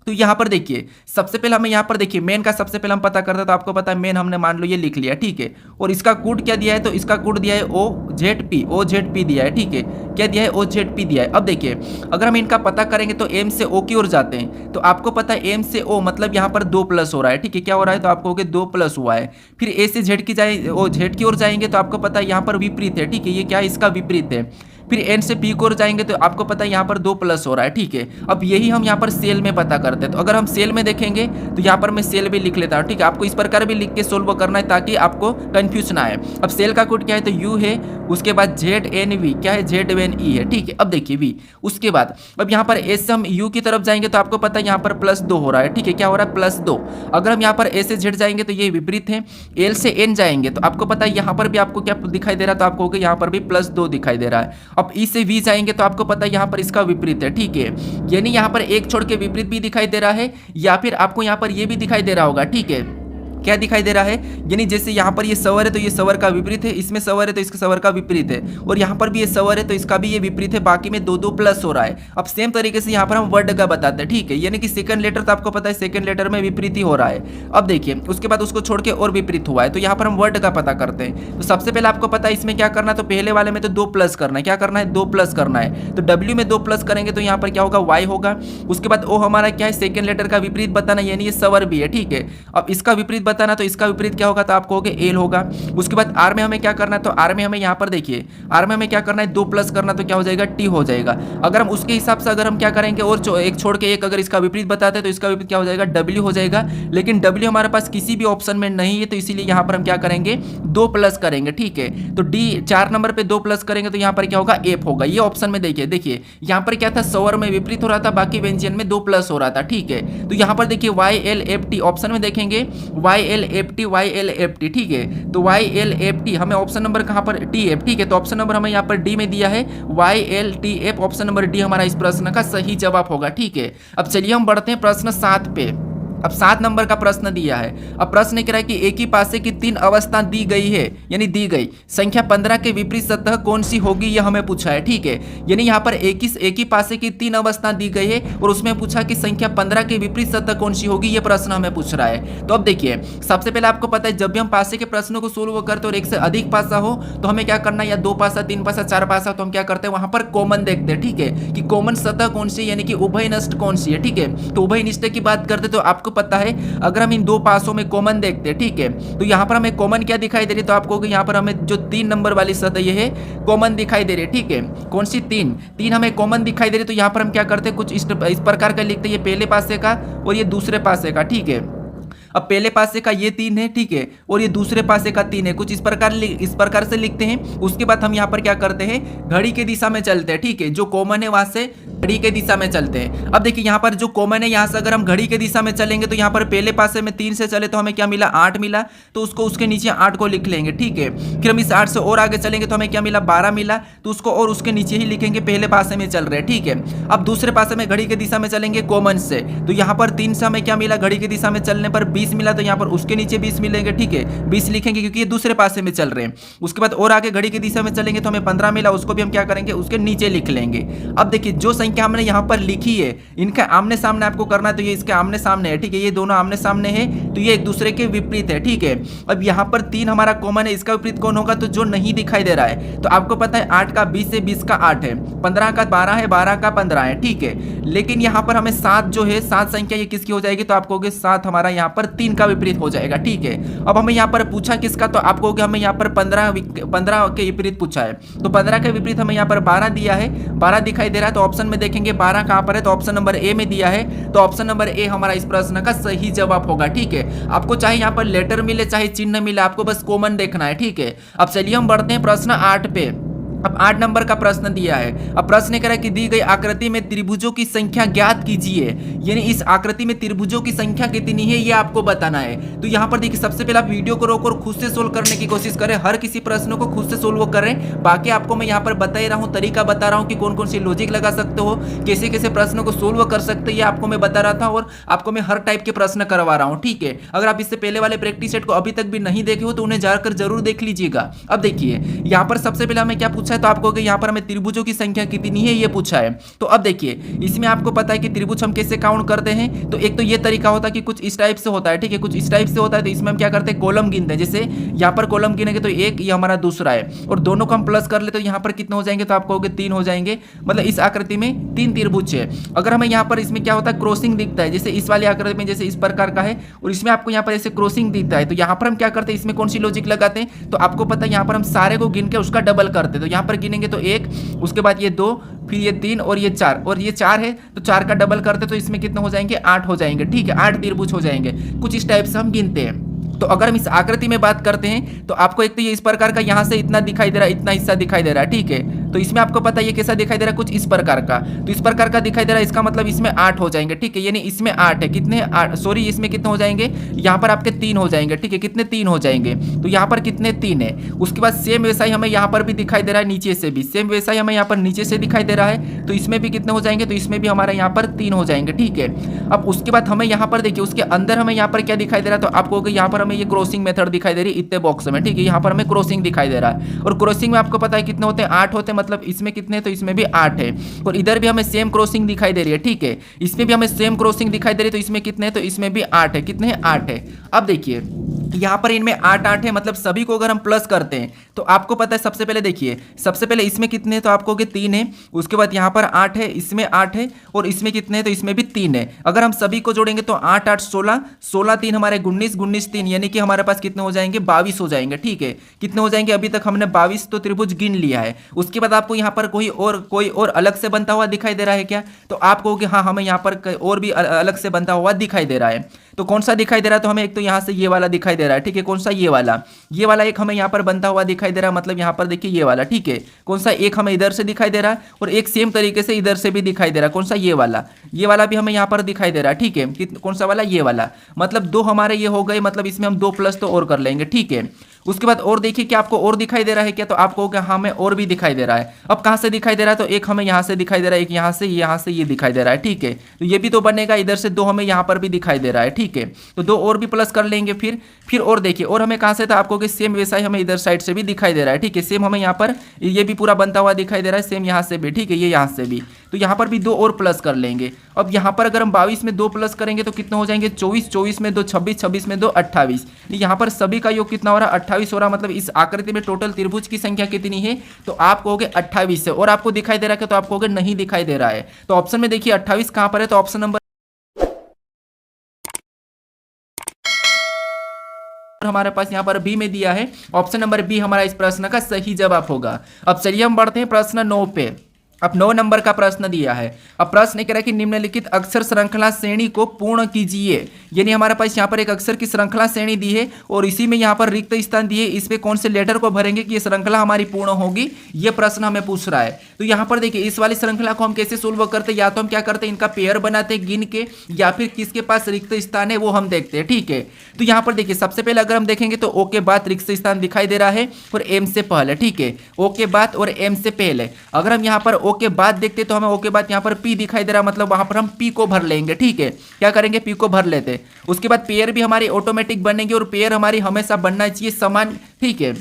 तो यहाँ पर देखिए सबसे पहले हमें यहाँ पर देखिए मेन का सबसे पहले हम पता करते हैं, तो आपको पता है मेन हमने मान लो ये लिख लिया। ठीक है, और इसका कोड क्या दिया है, तो इसका कोड दिया है OZP दिया है। ठीक है, क्या दिया है, OZP दिया है। अब देखिए अगर हम इनका पता करेंगे तो M से O की ओर जाते हैं, तो आपको पता है M से O मतलब यहाँ पर 2 प्लस हो रहा है। ठीक है, क्या हो रहा है, तो आपको हो गया 2 प्लस हुआ है। फिर A से Z की ओर जाएंगे तो आपको पता है यहाँ पर विपरीत है। ठीक है, ये क्या है, इसका विपरीत है। फिर N से P की ओर जाएंगे तो आपको पता है यहाँ पर 2 प्लस हो रहा है। ठीक है, अब यही हम यहाँ पर सेल में पता करते हैं, तो अगर हम सेल में देखेंगे तो यहाँ पर मैं सेल भी लिख लेता हूँ। ठीक है, आपको इस प्रकार भी लिख के सोल्व करना है ताकि आपको कंफ्यूज ना आए। अब सेल का कोड क्या है, तो U है। उसके बाद ZNV क्या है, ZNE है। ठीक है, अब देखिए V। उसके बाद अब यहाँ पर S से हम U की तरफ जाएंगे तो आपको पता है यहाँ पर +2 हो रहा है। ठीक है, क्या हो रहा है, +2। अगर हम यहाँ पर A से Z जाएंगे तो ये विपरीत है। L से N जाएंगे तो आपको पता है यहाँ पर भी आपको क्या दिखाई दे रहा है, तो आपको होगा यहाँ पर भी +2 दिखाई दे रहा है। अब ई से वी जाएंगे तो आपको पता है यहाँ पर इसका विपरीत है। ठीक है, यानी यहाँ पर एक छोड़ के विपरीत भी दिखाई दे रहा है, या फिर आपको यहाँ पर ये भी दिखाई दे रहा होगा। ठीक है, क्या दिखाई दे रहा है, यानी जैसे यहाँ पर ये सवर है तो ये सवर का विपरीत है, इसमें सवर है तो इसके सवर का विपरीत है, और यहाँ पर भी ये सवर है तो इसका भी ये विपरीत है, बाकी में 2 2 प्लस हो रहा है। अब सेम तरीके से यहाँ पर हम वर्ड का बताते हैं। ठीक है, यानी कि सेकंड लेटर तो आपको पता है सेकंड लेटर में विपरीत ही हो रहा है। अब देखिए उसके बाद उसको छोड़ के और विपरीत हुआ है, तो यहाँ पर हम वर्ड का पता करते हैं। तो सबसे पहले आपको पता है इसमें क्या करना है, तो पहले वाले में तो 2 प्लस करना है। क्या करना है, 2 प्लस करना है। तो W में 2 प्लस करेंगे तो यहाँ पर क्या होगा, Y होगा। उसके बाद O हमारा क्या है, सेकंड लेटर का विपरीत बताना, यानी ये सवर भी है। ठीक है, अब इसका विपरीत बताना, तो इसका विपरीत क्या होगा, तो आप कहोगे एल होगा। उसके बाद आर में हमें क्या करना है, तो आर में हमें यहाँ पर देखिए, आर में हमें क्या करना है, 2 प्लस करना, तो क्या हो जाएगा, टी हो जाएगा। अगर हम उसके हिसाब से अगर हम क्या करेंगे और एक छोड़ के एक अगर इसका विपरीत बताते हैं, तो इसका विपरीत क्या हो जाएगा, डब्ल्यू हो जाएगा। लेकिन डब्ल्यू हमारे पास किसी भी ऑप्शन में नहीं है, तो इसीलिए यहाँ पर हम क्या करेंगे, 2 प्लस करेंगे, ठीक है। तो डी 4 नंबर पे 2 प्लस करेंगे, तो यहाँ पर क्या होगा, एफ होगा। ये ऑप्शन में देखिए यहाँ पर क्या था, स्वर में विपरीत हो रहा था, बाकी व्यंजन में 2 प्लस हो रहा था, ठीक है। तो यहाँ पर देखिए Y L F T option में देखेंगे, वाई एल एफ टी, ठीक है। तो वाई एल एफ टी हमें ऑप्शन नंबर कहाँ पर, टी एफ, ठीक है। तो ऑप्शन नंबर हमें यहाँ पर डी में दिया है, Y L T F, option number D हमारा इस प्रश्न का सही जवाब होगा, ठीक है। अब चलिए हम बढ़ते हैं प्रश्न 7 पे। अब 7 नंबर का प्रश्न दिया है। अब प्रश्न कह रहा है कि एक ही पासे की 3 अवस्था दी गई है, यानी दी गई संख्या 15 के विपरीत सतह कौन सी होगी, यह हमें पूछा है, ठीक है। यानी यहाँ पर एक ही पासे की 3 अवस्था दी गई है और उसमें पूछा कि संख्या 15 के विपरीत सतह कौन सी होगी, यह प्रश्न हमें पूछ रहा है। तो अब देखिए, सबसे पहले आपको पता है जब भी हम पासे के प्रश्नों को सोल्व करते हैं और एक से अधिक पासा हो तो हमें क्या करना है, या 2 पासा, 3 पासा, 4 पासा, तो हम क्या करते हैं, वहां पर कॉमन देखते हैं, ठीक है, कि कॉमन सतह कौन सी, यानी कि उभय नष्ट कौन सी है, ठीक है। तो उभय निष्ठ की बात करते तो आपको पता है अगर हम इन 2 पासों में कॉमन देखते हैं, ठीक है, तो यहाँ पर हमें कॉमन क्या दिखाई दे रही है, तो आपको यहाँ पर हमें जो 3 नंबर वाली सतह ये है कॉमन दिखाई दे रही है, ठीक है। कौन सी, 3 हमें कॉमन दिखाई दे रही है। तो यहाँ पर हम क्या करते हैं, कुछ इस प्रकार का लिखते हैं, ये पहले पासे का और ये दूसरे पासे का, ठीक है। अब पहले पासे का ये 3 है, ठीक है, और ये दूसरे पासे का 3 है, कुछ इस प्रकार से लिखते हैं। उसके बाद हम यहाँ पर क्या करते हैं, घड़ी के दिशा में चलते हैं, ठीक है। जो कॉमन है वहां से घड़ी के दिशा में चलते हैं। अब देखिए यहाँ पर जो कॉमन है, यहाँ से अगर हम घड़ी के दिशा में चलेंगे तो यहाँ पर पहले पासे में 3 से चले तो हमें क्या मिला, 8 मिला, तो उसको उसके नीचे 8 को लिख लेंगे, ठीक है। फिर हम इस 8 से और आगे चलेंगे तो हमें क्या मिला, 12 मिला, तो उसको और उसके नीचे ही लिखेंगे, पहले पासे में चल रहे हैं, ठीक है। अब दूसरे पासे में घड़ी के दिशा में चलेंगे कॉमन से, तो यहाँ पर 3 से हमें क्या मिला, घड़ी की दिशा में चलने पर 20 मिला, तो यहाँ पर उसके नीचे 20 मिलेंगे, ठीक है, 20 लिखेंगे क्योंकि ये दूसरे पासे में चल रहे हैं। उसके बाद और आगे घड़ी की दिशा में चलेंगे तो हमें 15 मिला, उसको भी हम क्या करेंगे, उसके नीचे लिख लेंगे। अब देखिए जो संख्या हमने यहाँ पर लिखी है इनका आमने सामने आपको करना है, तो ये इसके आमने सामने है, ठीक है, ये दोनों आमने सामने है, तो ये एक दूसरे के विपरीत है, ठीक है। अब यहाँ पर 3 हमारा कॉमन है, इसका विपरीत कौन होगा, तो जो नहीं दिखाई दे रहा है, तो आपको पता है 8 का 20 है, 20 का 8 है, 15 का 12 है, 12 का 15 है, ठीक है। लेकिन यहाँ पर हमें 7 जो है, 7 संख्या ये किसकी हो जाएगी, तो आप कहोगे 7 हमारा यहाँ पर 3 का विपरीत हो जाएगा, ठीक है। अब हमें यहाँ पर पूछा किसका, तो आप कहोगे हमें यहाँ पर 15 के विपरीत पूछा है, तो 15 के विपरीत हमें यहाँ पर 12 दिया है, 12 दिखाई दे रहा है, तो ऑप्शन में देखेंगे 12 कहाँ पर है, तो ऑप्शन नंबर ए में दिया है, तो ऑप्शन नंबर ए हमारा इस प्रश्न का सही जवाब होगा, ठीक है। आपको चाहे यहाँ पर लेटर मिले चाहे चिन्ह मिले, आपको बस कॉमन देखना है, ठीक है। अब चलिए हम बढ़ते हैं प्रश्न 8 पे। अब 8 नंबर का प्रश्न दिया है। अब प्रश्न कह रहा है कि दी गई आकृति में त्रिभुजों की संख्या ज्ञात कीजिए, यानी इस आकृति में त्रिभुजों की संख्या कितनी है ये आपको बताना है। तो यहाँ पर देखिए सबसे पहले आप वीडियो को रोको और खुद से सोल्व करने की कोशिश करें, हर किसी प्रश्न को खुद से सोल्व करें। बाकी आपको मैं यहाँ पर बता ही रहा हूँ, तरीका बता रहा हूँ कि कौन कौन सी लॉजिक लगा सकते हो, कैसे कैसे प्रश्नों को सोल्व कर सकते हो, ये आपको मैं बता रहा था और आपको मैं हर टाइप के प्रश्न करवा रहा हूँ, ठीक है। अगर आप इससे पहले वाले प्रैक्टिस सेट को अभी तक भी नहीं देखे हो तो उन्हें जाकर जरूर देख लीजिएगा। अब देखिए यहाँ पर सबसे पहले हमें क्या पूछा है, तो आपको यहाँ पर त्रिभुजों की संख्या कितनी है ये पूछा है। तो अब देखिए इसमें आपको पता है कि त्रिभुज हम कैसे काउंट करते हैं, तो एक तो ये तरीका होता है कि कुछ इस टाइप से होता है, ठीक है, कुछ इस टाइप से होता है। तो इसमें हम क्या करते हैं, कॉलम गिनते हैं, जैसे यहाँ पर कॉलम गिनेंगे तो एक, ये हमारा दूसरा है, और दोनों को हम प्लस कर ले तो यहाँ पर कितने हो जाएंगे, तो आप कहोगे 3 हो जाएंगे, मतलब इस आकृति में 3 त्रिभुज है। अगर हमें यहाँ पर इसमें क्या होता है, क्रॉसिंग दिखता है, जैसे इस वाली आकृति में जैसे इस प्रकार का है और इसमें आपको यहाँ पर ऐसे क्रॉसिंग दिखता है, तो यहाँ पर हम क्या करते हैं, इसमें कौन सी लॉजिक लगाते हैं, तो आपको पता है यहाँ पर हम सारे को गिन के उसका डबल करते हैं। तो यहाँ पर गिनेंगे तो 1, उसके बाद ये 2, फिर ये 3 और ये 4, और ये 4 है तो 4 का डबल करते तो इसमें कितने हो जाएंगे, 8 हो जाएंगे, ठीक है, 8 त्रिभुज हो जाएंगे। कुछ इस टाइप से हम गिनते हैं। तो अगर हम इस आकृति में बात करते हैं तो आपको एक तो ये इस प्रकार का यहाँ से इतना दिखाई दे रहा है, इतना हिस्सा दिखाई दे रहा है, ठीक है। तो इसमें आपको पता है ये कैसा दिखाई दे रहा है, कुछ इस प्रकार का, तो इस प्रकार का दिखाई दे रहा है, इसका मतलब इसमें 8 हो जाएंगे, ठीक है, यानी इसमें 8 है, कितने 8, सॉरी इसमें कितने हो जाएंगे, यहाँ पर आपके 3 हो जाएंगे, ठीक है, कितने 3 हो जाएंगे, तो यहाँ पर कितने 3 है। उसके बाद सेम वैसा ही हमें यहाँ पर भी दिखाई दे रहा है, नीचे से भी सेम वैसा ही हमें यहाँ पर नीचे से दिखाई दे रहा है, तो इसमें भी कितने हो जाएंगे, तो इसमें भी हमारा यहाँ पर 3 हो जाएंगे, ठीक है। अब उसके बाद हमें यहाँ पर देखिए उसके अंदर हमें यहाँ पर क्या दिखाई दे रहा है, तो आपको यहाँ पर हमें ये क्रॉसिंग मेथड दिखाई दे रही है इतने बॉक्स में, ठीक है, यहाँ पर हमें क्रॉसिंग दिखाई दे रहा है, और क्रॉसिंग में आपको पता है कितने होते हैं, 8 होते हैं, मतलब इसमें कितने, तो इसमें भी 8 है, और इधर भी हमें सेम क्रॉसिंग दिखाई दे रही है, ठीक है, इसमें भी हमें सेम क्रॉसिंग दिखाई दे रही है, तो इसमें कितने, तो इसमें भी 8 है, कितने हैं, 8 है। अब देखिए यहाँ पर इनमें 8 है, मतलब सभी को अगर हम प्लस करते हैं तो आपको पता है, सबसे पहले देखिए, सबसे पहले इसमें कितने हैं तो आपको कि 3 है, उसके बाद यहाँ पर 8 है, इसमें 8 है, और इसमें कितने हैं तो इसमें भी 3 है। अगर हम सभी को जोड़ेंगे तो 8 8 16, 16 3 हमारे 19, 19 3 यानी कि हमारे पास कितने हो जाएंगे, 22 हो जाएंगे। ठीक है, कितने हो जाएंगे, अभी तक हमने 22 तो त्रिभुज गिन लिया है। उसके बाद आपको यहाँ पर कोई और अलग से बनता हुआ दिखाई दे रहा है क्या, तो आप कहोगे हाँ हमें यहाँ पर और भी अलग से बनता हुआ दिखाई दे रहा है। तो कौन सा दिखाई दे रहा है, तो हमें एक तो यहाँ से ये वाला दिखाई दे रहा है। ठीक है, कौन सा, ये वाला एक हमें यहाँ पर बनता हुआ दिखाई दे रहा है, मतलब यहाँ पर देखिए ये वाला। ठीक है, कौन सा, एक हमें इधर से दिखाई दे रहा है, और एक सेम तरीके से इधर से भी दिखाई दे रहा है। कौन सा, ये वाला भी हमें यहाँ पर दिखाई दे रहा है। ठीक है, कौन सा वाला, ये वाला, मतलब 2 हमारे ये हो गए, मतलब इसमें हम 2 प्लस तो और कर लेंगे। ठीक है, उसके बाद और देखिए क्या आपको और दिखाई दे रहा है क्या, तो आपको क्या, हाँ हमें और भी दिखाई दे रहा है। अब कहाँ से दिखाई दे रहा है, तो एक हमें यहाँ से दिखाई दे रहा है, एक यहाँ से ये दिखाई दे रहा है। ठीक है, तो ये भी तो बनेगा, इधर से 2 हमें यहाँ पर भी दिखाई दे रहा है। ठीक है, तो 2 और भी प्लस कर लेंगे। फिर और देखिए, और हमें कहाँ से था, आपको कि सेम वैसा ही हमें इधर साइड से भी दिखाई दे रहा है। ठीक है, सेम हमें यहाँ पर ये भी पूरा बनता हुआ दिखाई दे रहा है, सेम यहाँ से भी। ठीक है, ये यहाँ से भी, तो यहाँ पर भी 2 और प्लस कर लेंगे। अब यहाँ पर अगर हम 22 में 2 प्लस करेंगे तो कितना हो जाएंगे, 24, 24 में 2 26, 26 में 2 28। यहाँ पर सभी का योग कितना हो रहा है, 28 हो रहा, मतलब इस आकृति में टोटल त्रिभुज की संख्या कितनी है, तो आप कहोगे 28 है। और आपको दिखाई दे रहा है, तो आप कहोगे नहीं दिखाई दे रहा है। तो ऑप्शन में देखिए 28 कहाँ पर है, तो ऑप्शन नंबर हमारे पास यहाँ पर बी में दिया है। ऑप्शन नंबर बी हमारा इस प्रश्न का सही जवाब होगा। अब चलिए हम बढ़ते हैं प्रश्न 9 पे। अब 9 नंबर का प्रश्न दिया है। अब प्रश्न कह रहा है कि निम्नलिखित अक्षर श्रृंखला श्रेणी को पूर्ण कीजिए। यानी हमारे पास यहाँ पर एक अक्षर की श्रृंखला श्रेणी दी है और इसी में यहाँ पर रिक्त स्थान दिए, इसमें कौन से लेटर को भरेंगे कि ये श्रृंखला हमारी पूर्ण होगी, ये प्रश्न हमें पूछ रहा है। तो यहाँ पर देखिए, इस वाली श्रृंखला को हम कैसे सोल्व करते हैं, या तो हम क्या करते हैं, इनका पेयर बनाते हैं गिन के, या फिर किसके पास रिक्त स्थान है वो हम देखते हैं। ठीक है, तो यहाँ पर देखिए, सबसे पहले अगर हम देखेंगे तो ओ के बाद रिक्त स्थान दिखाई दे रहा है और एम से पहले। ठीक है, ओ के बाद और एम से पहले। अगर हम यहाँ पर ओ के बाद देखते तो हमें ओ के बाद यहाँ पर पी दिखाई दे रहा है, मतलब वहां पर हम पी को भर लेंगे। ठीक है, क्या करेंगे, पी को भर लेते। उसके बाद पेयर भी हमारी ऑटोमेटिक बनेंगे और पेयर हमारी हमेशा बनना चाहिए समान। ठीक है,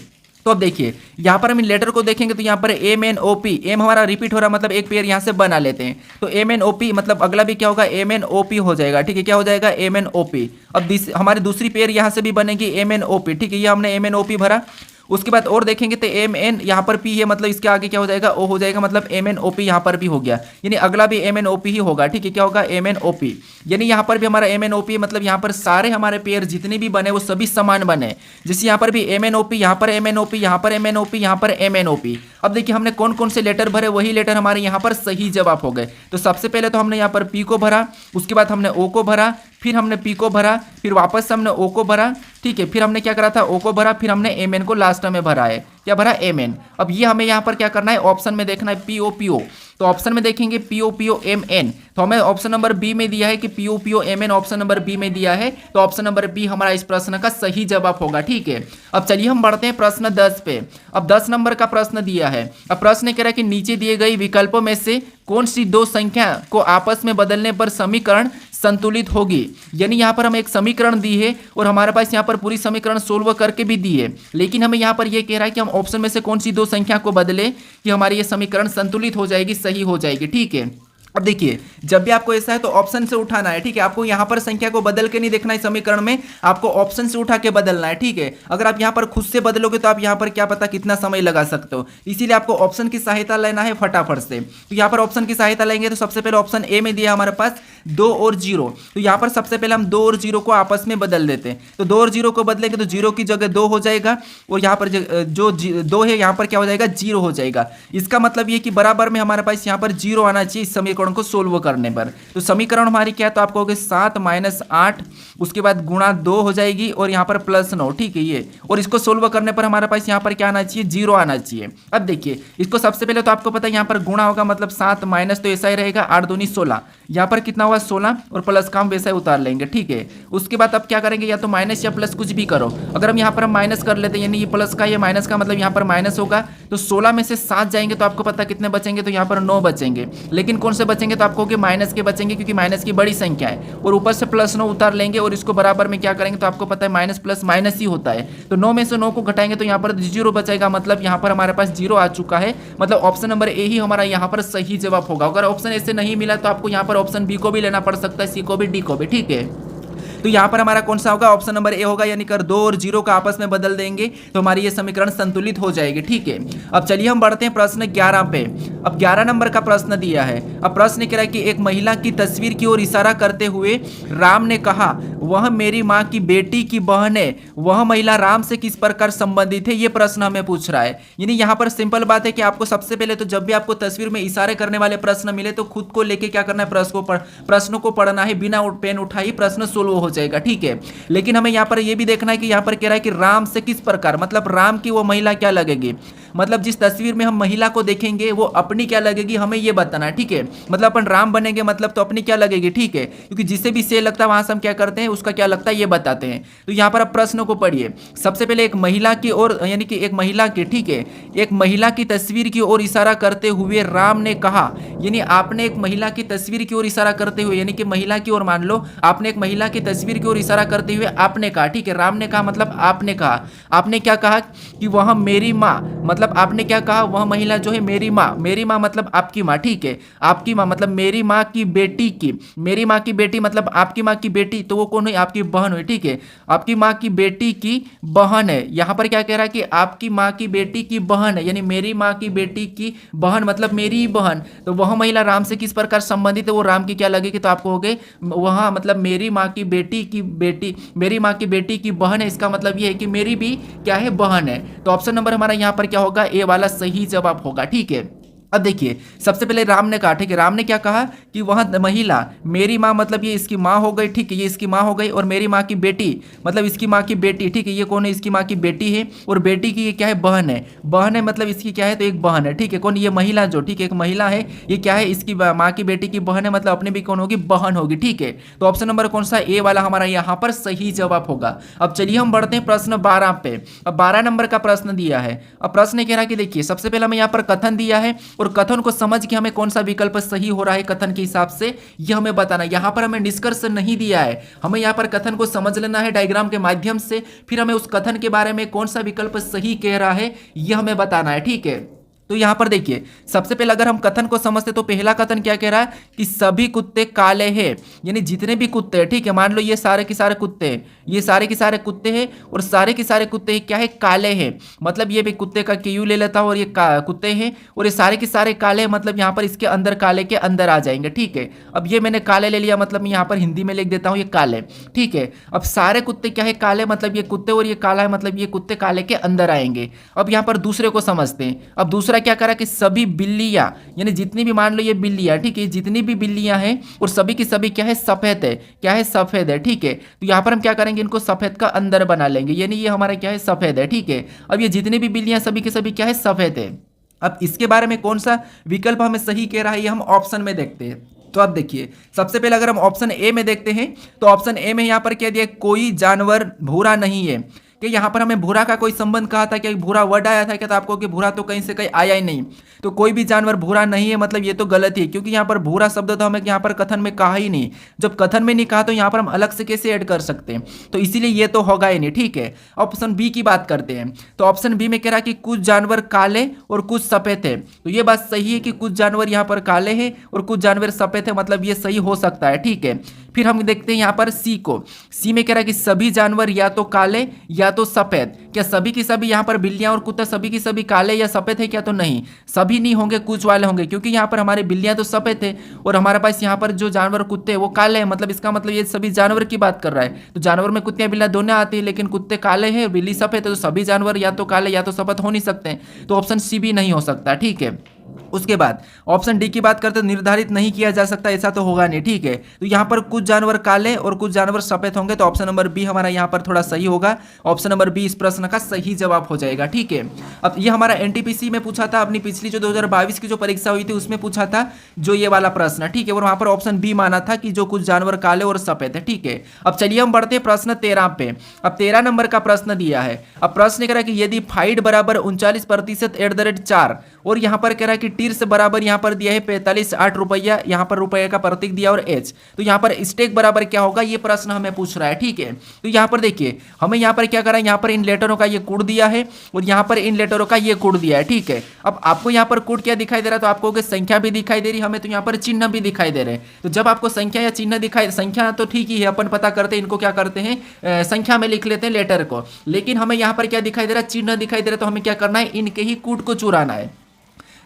तो अब देखिए यहाँ पर हम इन लेटर को देखेंगे तो यहाँ पर M N O P, M हमारा रिपीट हो रहा है, मतलब एक पेयर यहाँ से बना लेते हैं। तो एम एन ओ पी मतलब अगला भी क्या होगा, एम एन ओ पी हो जाएगा। ठीक है, क्या हो जाएगा, एम एन ओ पी। अब हमारी दूसरी पेयर यहाँ से भी बनेगी एम एन ओ पी। ठीक है, ये हमने एम एन ओ पी भरा। उसके बाद और देखेंगे तो एम एन यहाँ पर पी है, मतलब इसके आगे क्या हो जाएगा, ओ हो जाएगा, मतलब एम एन ओ पी यहाँ पर भी हो गया, यानी अगला भी एम एन ओ पी ही होगा। ठीक है, क्या होगा, एम एन ओ पी, यानी यहाँ पर भी हमारा एम एन ओ पी, मतलब यहाँ पर सारे हमारे पेयर जितने भी बने वो सभी समान बने। जैसे यहाँ पर भी एम एन ओ पी, यहाँ पर एम एन ओ पी, यहाँ पर एम एन ओ पी, यहाँ पर एम एन ओ पी। अब देखिए हमने कौन कौन से लेटर भरे, वही लेटर हमारे यहाँ पर सही जवाब हो गए। तो सबसे पहले तो हमने यहाँ पर पी को भरा, उसके बाद हमने ओ को भरा, फिर हमने पी को भरा, फिर वापस हमने ओ को भरा। ठीक है, फिर हमने क्या करा था, ओ को भरा, फिर हमने एम एन को लास्ट में भरा है। क्या भरा, एम एन। अब ये हमें यहाँ पर क्या करना है, ऑप्शन में देखना है पी ओ पी ओ। तो ऑप्शन में देखेंगे पी ओ एम एन, तो हमें ऑप्शन नंबर बी में दिया है कि P O M N, option number B में दिया है, तो ऑप्शन नंबर बी हमारा इस प्रश्न का सही जवाब होगा। ठीक है, अब चलिए हम बढ़ते हैं प्रश्न 10 पे। अब 10 नंबर का प्रश्न दिया है। अब प्रश्न कह रहा है कि नीचे दिए गए विकल्पों में से कौन सी 2 संख्या को आपस में बदलने पर समीकरण संतुलित होगी। यानी यहाँ पर हमें एक समीकरण दी है और हमारे पास यहाँ पर पूरी समीकरण सोल्व करके भी दी है, लेकिन हमें यहाँ पर ये कह रहा है कि हम ऑप्शन में से कौन सी 2 संख्या को बदले कि हमारी ये समीकरण संतुलित हो जाएगी, सही हो जाएगी। ठीक है, अब देखिए जब भी आपको ऐसा है तो ऑप्शन से उठाना है। ठीक है, आपको यहाँ पर संख्या को बदल के नहीं देखना है समीकरण में, आपको ऑप्शन से उठा के बदलना है। ठीक है, अगर आप यहाँ पर खुद से बदलोगे तो आप यहाँ पर क्या पता कितना समय लगा सकते हो, इसीलिए आपको ऑप्शन की सहायता लेना है फटाफट से। तो यहाँ पर ऑप्शन की सहायता लेंगे तो सबसे पहले ऑप्शन ए में दिया हमारे पास 2 और 0, तो यहाँ पर सबसे पहले हम 2 और 0 को आपस में बदल देते हैं। तो 2 और 0 को बदलेंगे तो 0 की जगह 2 हो जाएगा और यहाँ पर जो 2 है यहाँ पर क्या हो जाएगा, 0 हो जाएगा। इसका मतलब ये कि बराबर में हमारे पास यहाँ पर 0 आना चाहिए इस समीकरण को सोल्व करने पर। तो समीकरण हमारी क्या है, तो आपको कहोगे 7 - 8, उसके बाद गुणा 2 हो जाएगी और यहाँ पर +9। ठीक है, ये और इसको सोल्व करने पर हमारे पास यहाँ पर क्या आना चाहिए, 0 आना चाहिए। अब देखिए इसको सबसे पहले तो आपको पता है यहाँ पर गुणा होगा, मतलब 7 माइनस तो ऐसा ही रहेगा, 8 दूनी 16, यहाँ पर कितना हुआ 16 और प्लस का हम वैसा ही उतार लेंगे। ठीक है, उसके बाद अब क्या करेंगे, या तो माइनस या प्लस कुछ भी करो। अगर हम यहाँ पर हम माइनस कर लेते हैं, यानी ये प्लस का ये माइनस का मतलब यहाँ पर माइनस होगा, तो 16 में से 7 जाएंगे तो आपको पता कितने बचेंगे, तो यहाँ पर 9 बचेंगे। लेकिन कौन से बचेंगे, तो आपको माइनस के बचेंगे क्योंकि माइनस की बड़ी संख्या है, और ऊपर से +9 उतार लेंगे और इसको बराबर में क्या करेंगे, तो आपको पता है माइनस प्लस माइनस ही होता है। तो 9 में से 9 को घटाएंगे तो यहाँ पर 0 बचेगा, मतलब यहाँ पर हमारे पास 0 आ चुका है। मतलब ऑप्शन नंबर ए ही हमारा यहाँ पर सही जवाब होगा। अगर ऑप्शन ऐसे नहीं मिला तो आपको यहाँ पर ऑप्शन बी को भी लेना पड़ सकता है, सी को भी, डी को भी। ठीक है, तो यहाँ पर हमारा कौन सा होगा, ऑप्शन नंबर ए होगा, यानी कर 2 और 0 का आपस में बदल देंगे तो हमारी ये समीकरण संतुलित हो जाएगी। ठीक है, अब चलिए हम बढ़ते हैं प्रश्न 11 पे। अब 11 नंबर का प्रश्न दिया है। अब प्रश्न कह रहा है कि एक महिला की तस्वीर की ओर इशारा करते हुए राम ने कहा वह मेरी माँ की बेटी की बहन है, वह महिला राम से किस प्रकार संबंधित है, ये प्रश्न हमें पूछ रहा है। यानी यहाँ पर सिंपल बात है कि आपको सबसे पहले तो जब भी आपको तस्वीर में इशारे करने वाले प्रश्न मिले तो खुद को लेके क्या करना है, प्रश्नों को पढ़ना है, बिना पेन उठाए प्रश्न सोल्व हो जाएगा। ठीक है, लेकिन हमें यहाँ पर यह भी देखना है कि यहाँ पर कह रहा है कि राम से किस प्रकार, मतलब राम की वो महिला क्या लगेगी, मतलब जिस तस्वीर में हम महिला को देखेंगे वो अपनी क्या लगेगी, हमें ये बताना है। ठीक है, मतलब अपन राम बनेंगे मतलब तो अपनी क्या लगेगी। ठीक है, क्योंकि जिसे भी से लगता है वहां से हम क्या करते हैं, उसका क्या लगता है ये बताते हैं। तो यहाँ पर अब प्रश्न को पढ़िए। सबसे पहले एक महिला की ओर, यानी कि एक महिला की, ठीक है, एक महिला की तस्वीर की ओर इशारा करते हुए राम ने कहा, यानी आपने एक महिला की तस्वीर की ओर इशारा करते हुए, यानी कि महिला की ओर, मान लो आपने एक महिला की तस्वीर की ओर इशारा करते हुए आपने कहा। ठीक है, राम ने कहा मतलब आपने कहा, आपने क्या कहा कि वह मेरी माँ, मतलब आपने क्या कहा, वह महिला जो है मेरी माँ मतलब आपकी माँ। ठीक है, आपकी माँ मतलब मेरी माँ की बेटी की, मेरी माँ की बेटी मतलब आपकी माँ की बेटी, तो वो कौन हुई, आपकी बहन हुई। ठीक है, आपकी माँ की बेटी की बहन है। यहाँ पर क्या कह रहा है कि आपकी माँ की बेटी की बहन है, यानी मेरी माँ की बेटी की बहन मतलब मेरी ही बहन। तो वह महिला राम से किस प्रकार संबंधित है, वो राम की क्या लगेगी, तो आपको हो गए वहाँ मतलब मेरी माँ की बेटी, मेरी माँ की बेटी की बहन है, इसका मतलब ये है कि मेरी भी क्या है, बहन है। तो ऑप्शन नंबर हमारा यहाँ पर क्या होगा, ए वाला सही जवाब होगा। ठीक है, अब देखिए सबसे पहले राम ने कहा, ठीक है, राम ने क्या कहा कि वह महिला मेरी माँ मतलब ये इसकी माँ हो गई। ठीक है, ये इसकी माँ हो गई, और मेरी माँ की बेटी मतलब इसकी माँ की बेटी। ठीक है, ये कौन है, इसकी माँ की बेटी है, और बेटी की ये क्या है, बहन है। बहन है मतलब इसकी क्या है, तो एक बहन है। ठीक है, कौन, ये महिला जो, ठीक है, एक महिला है, ये क्या है, इसकी माँ की बेटी की बहन है, मतलब अपने भी कौन होगी, बहन होगी। ठीक है, तो ऑप्शन नंबर कौन सा, ए वाला हमारा यहाँ पर सही जवाब होगा। अब चलिए हम बढ़ते हैं प्रश्न 12 पे। अब 12 नंबर का प्रश्न दिया है। अब प्रश्न कह रहा है कि देखिए सबसे पहले हमें यहाँ पर कथन दिया है, और कथन को समझ के हमें कौन सा विकल्प सही हो रहा है कथन के हिसाब से यह हमें बताना। यहां पर हमें निष्कर्ष नहीं दिया है, हमें यहां पर कथन को समझ लेना है डायग्राम के माध्यम से, फिर हमें उस कथन के बारे में कौन सा विकल्प सही कह रहा है यह हमें बताना है। ठीक है, तो यहां पर देखिए सबसे पहले अगर हम कथन को समझते तो पहला कथन क्या कह रहा है कि सभी कुत्ते काले हैं, यानी जितने भी कुत्ते हैं, ठीक है, मान लो ये सारे के सारे कुत्ते हैं, ये सारे के सारे कुत्ते हैं, और सारे के सारे कुत्ते क्या है, काले हैं। मतलब ये भी कुत्ते का केयू ले लेता हूं, और ये कुत्ते हैं, और ये सारे के सारे काले हैं, मतलब यहाँ पर इसके अंदर काले के अंदर आ जाएंगे। ठीक है, अब ये मैंने काले ले लिया, मतलब यहाँ पर हिंदी में लिख देता हूँ ये काले। ठीक है, अब सारे कुत्ते क्या है, काले, मतलब ये कुत्ते और ये काला है, मतलब ये कुत्ते काले के अंदर आएंगे। अब यहाँ पर दूसरे को समझते हैं। अब दूसरा क्या करा कि सभी बिल्लियां, यानी जितनी भी, मान लो ये बिल्लियां, ठीक है, जितनी भी बिल्लियां हैं और सभी की सभी क्या है, सफेद है, क्या है, सफेद है। ठीक है, तो यहां पर हम क्या करेंगे, इनको सफेद का अंदर बना लेंगे, यानी ये हमारा क्या है, सफेद है। ठीक है, अब ये जितनी भी बिल्लियां सभी के सभी क्या है, सफेद है। अब इसके बारे में कौन सा विकल्प हमें सही कह रहा है, ये हम ऑप्शन में देखते हैं। तो अब देखिए सबसे पहले अगर हम ऑप्शन ए में देखते हैं तो ऑप्शन ए में यहां पर क्या दिया, कोई जानवर भूरा नहीं है। कि यहाँ पर हमें भूरा का कोई संबंध कहा था, क्या भूरा वर्ड आया था क्या, तो आपको कि भूरा तो कहीं से कहीं आया ही नहीं, तो कोई भी जानवर भूरा नहीं है, मतलब ये तो गलत है, क्योंकि यहाँ पर भूरा शब्द तो हमें यहाँ पर कथन में कहा ही नहीं। जब कथन में नहीं कहा तो यहाँ पर हम अलग से कैसे ऐड कर सकते हैं, तो इसीलिए ये तो होगा ही नहीं। ठीक है, ऑप्शन बी की बात करते हैं। तो ऑप्शन बी में कह रहा है कि कुछ जानवर काले और कुछ सफेद है, तो ये बात सही है कि कुछ जानवर यहाँ पर काले हैं और कुछ जानवर सफेद है, मतलब ये सही हो सकता है। ठीक है, फिर हम देखते हैं यहाँ पर सी को। सी में कह रहा है कि सभी जानवर या तो काले या तो सफेद। क्या सभी की सभी यहाँ पर बिल्लियां और कुत्ता सभी की सभी काले या सफेद है क्या, तो नहीं, सभी नहीं होंगे, कुछ वाले होंगे, क्योंकि यहाँ पर हमारे बिल्लियां तो सफेद है और हमारे पास यहाँ पर जो जानवर कुत्ते हैं वो काले हैं, मतलब इसका मतलब ये सभी जानवर की बात कर रहा है। तो जानवर में कुत्तियां बिल्लियां दोनों आती है, लेकिन कुत्ते काले हैं बिल्ली सफेद है, तो सभी जानवर या तो काले या तो सफेद हो नहीं सकते, तो ऑप्शन सी भी नहीं हो सकता। ठीक है, उसके बाद ऑप्शन डी की बात करते तो निर्धारित नहीं किया जा सकता, ऐसा तो होगा नहीं। ठीक है, तो यहाँ पर कुछ जानवर काले और कुछ जानवर सफेद होंगे, तो ऑप्शन नंबर बी हमारा यहाँ पर थोड़ा सही होगा। ऑप्शन नंबर बी इस प्रश्न का सही जवाब हो जाएगा। ठीक है, अब ये हमारा एनटीपीसी में पूछा था, अपनी पिछली जो 2022 की जो परीक्षा हुई थी उसमें पूछा था जो ये वाला प्रश्न। ठीक है, और वहां पर ऑप्शन बी माना था कि जो कुछ जानवर काले और सफेद है। ठीक है, अब चलिए हम बढ़ते हैं प्रश्न 13 पे। अब 13 नंबर का प्रश्न दिया है। अब प्रश्न कह रहा है कि यदि फाइड बराबर 39% @ 4 और यहाँ पर कह रहा है कि टीर से बराबर यहाँ पर दिया है 45.8 रुपया, यहाँ पर रुपये का प्रतीक दिया और एच, तो यहाँ पर स्टेक बराबर क्या होगा ये प्रश्न हमें पूछ रहा है। ठीक है, तो यहाँ पर देखिए हमें यहाँ पर क्या करा है, यहाँ पर इन लेटरों का ये कोड दिया है और यहाँ पर इन लेटरों का ये कोड दिया है। ठीक है, अब आपको यहाँ पर कोड क्या दिखाई दे रहा है, तो आपको संख्या भी दिखाई दे रही है हमें, तो यहाँ पर चिन्ह भी दिखाई दे रहे हैं। तो जब आपको संख्या या चिन्ह दिखाई, संख्या तो ठीक ही है, अपन पता करते हैं इनको क्या करते हैं संख्या में लिख लेते हैं लेटर को, लेकिन हमें यहाँ पर क्या दिखाई दे रहा है, चिन्ह दिखाई दे रहा है, तो हमें क्या करना है, इनके ही कोड को चुराना है।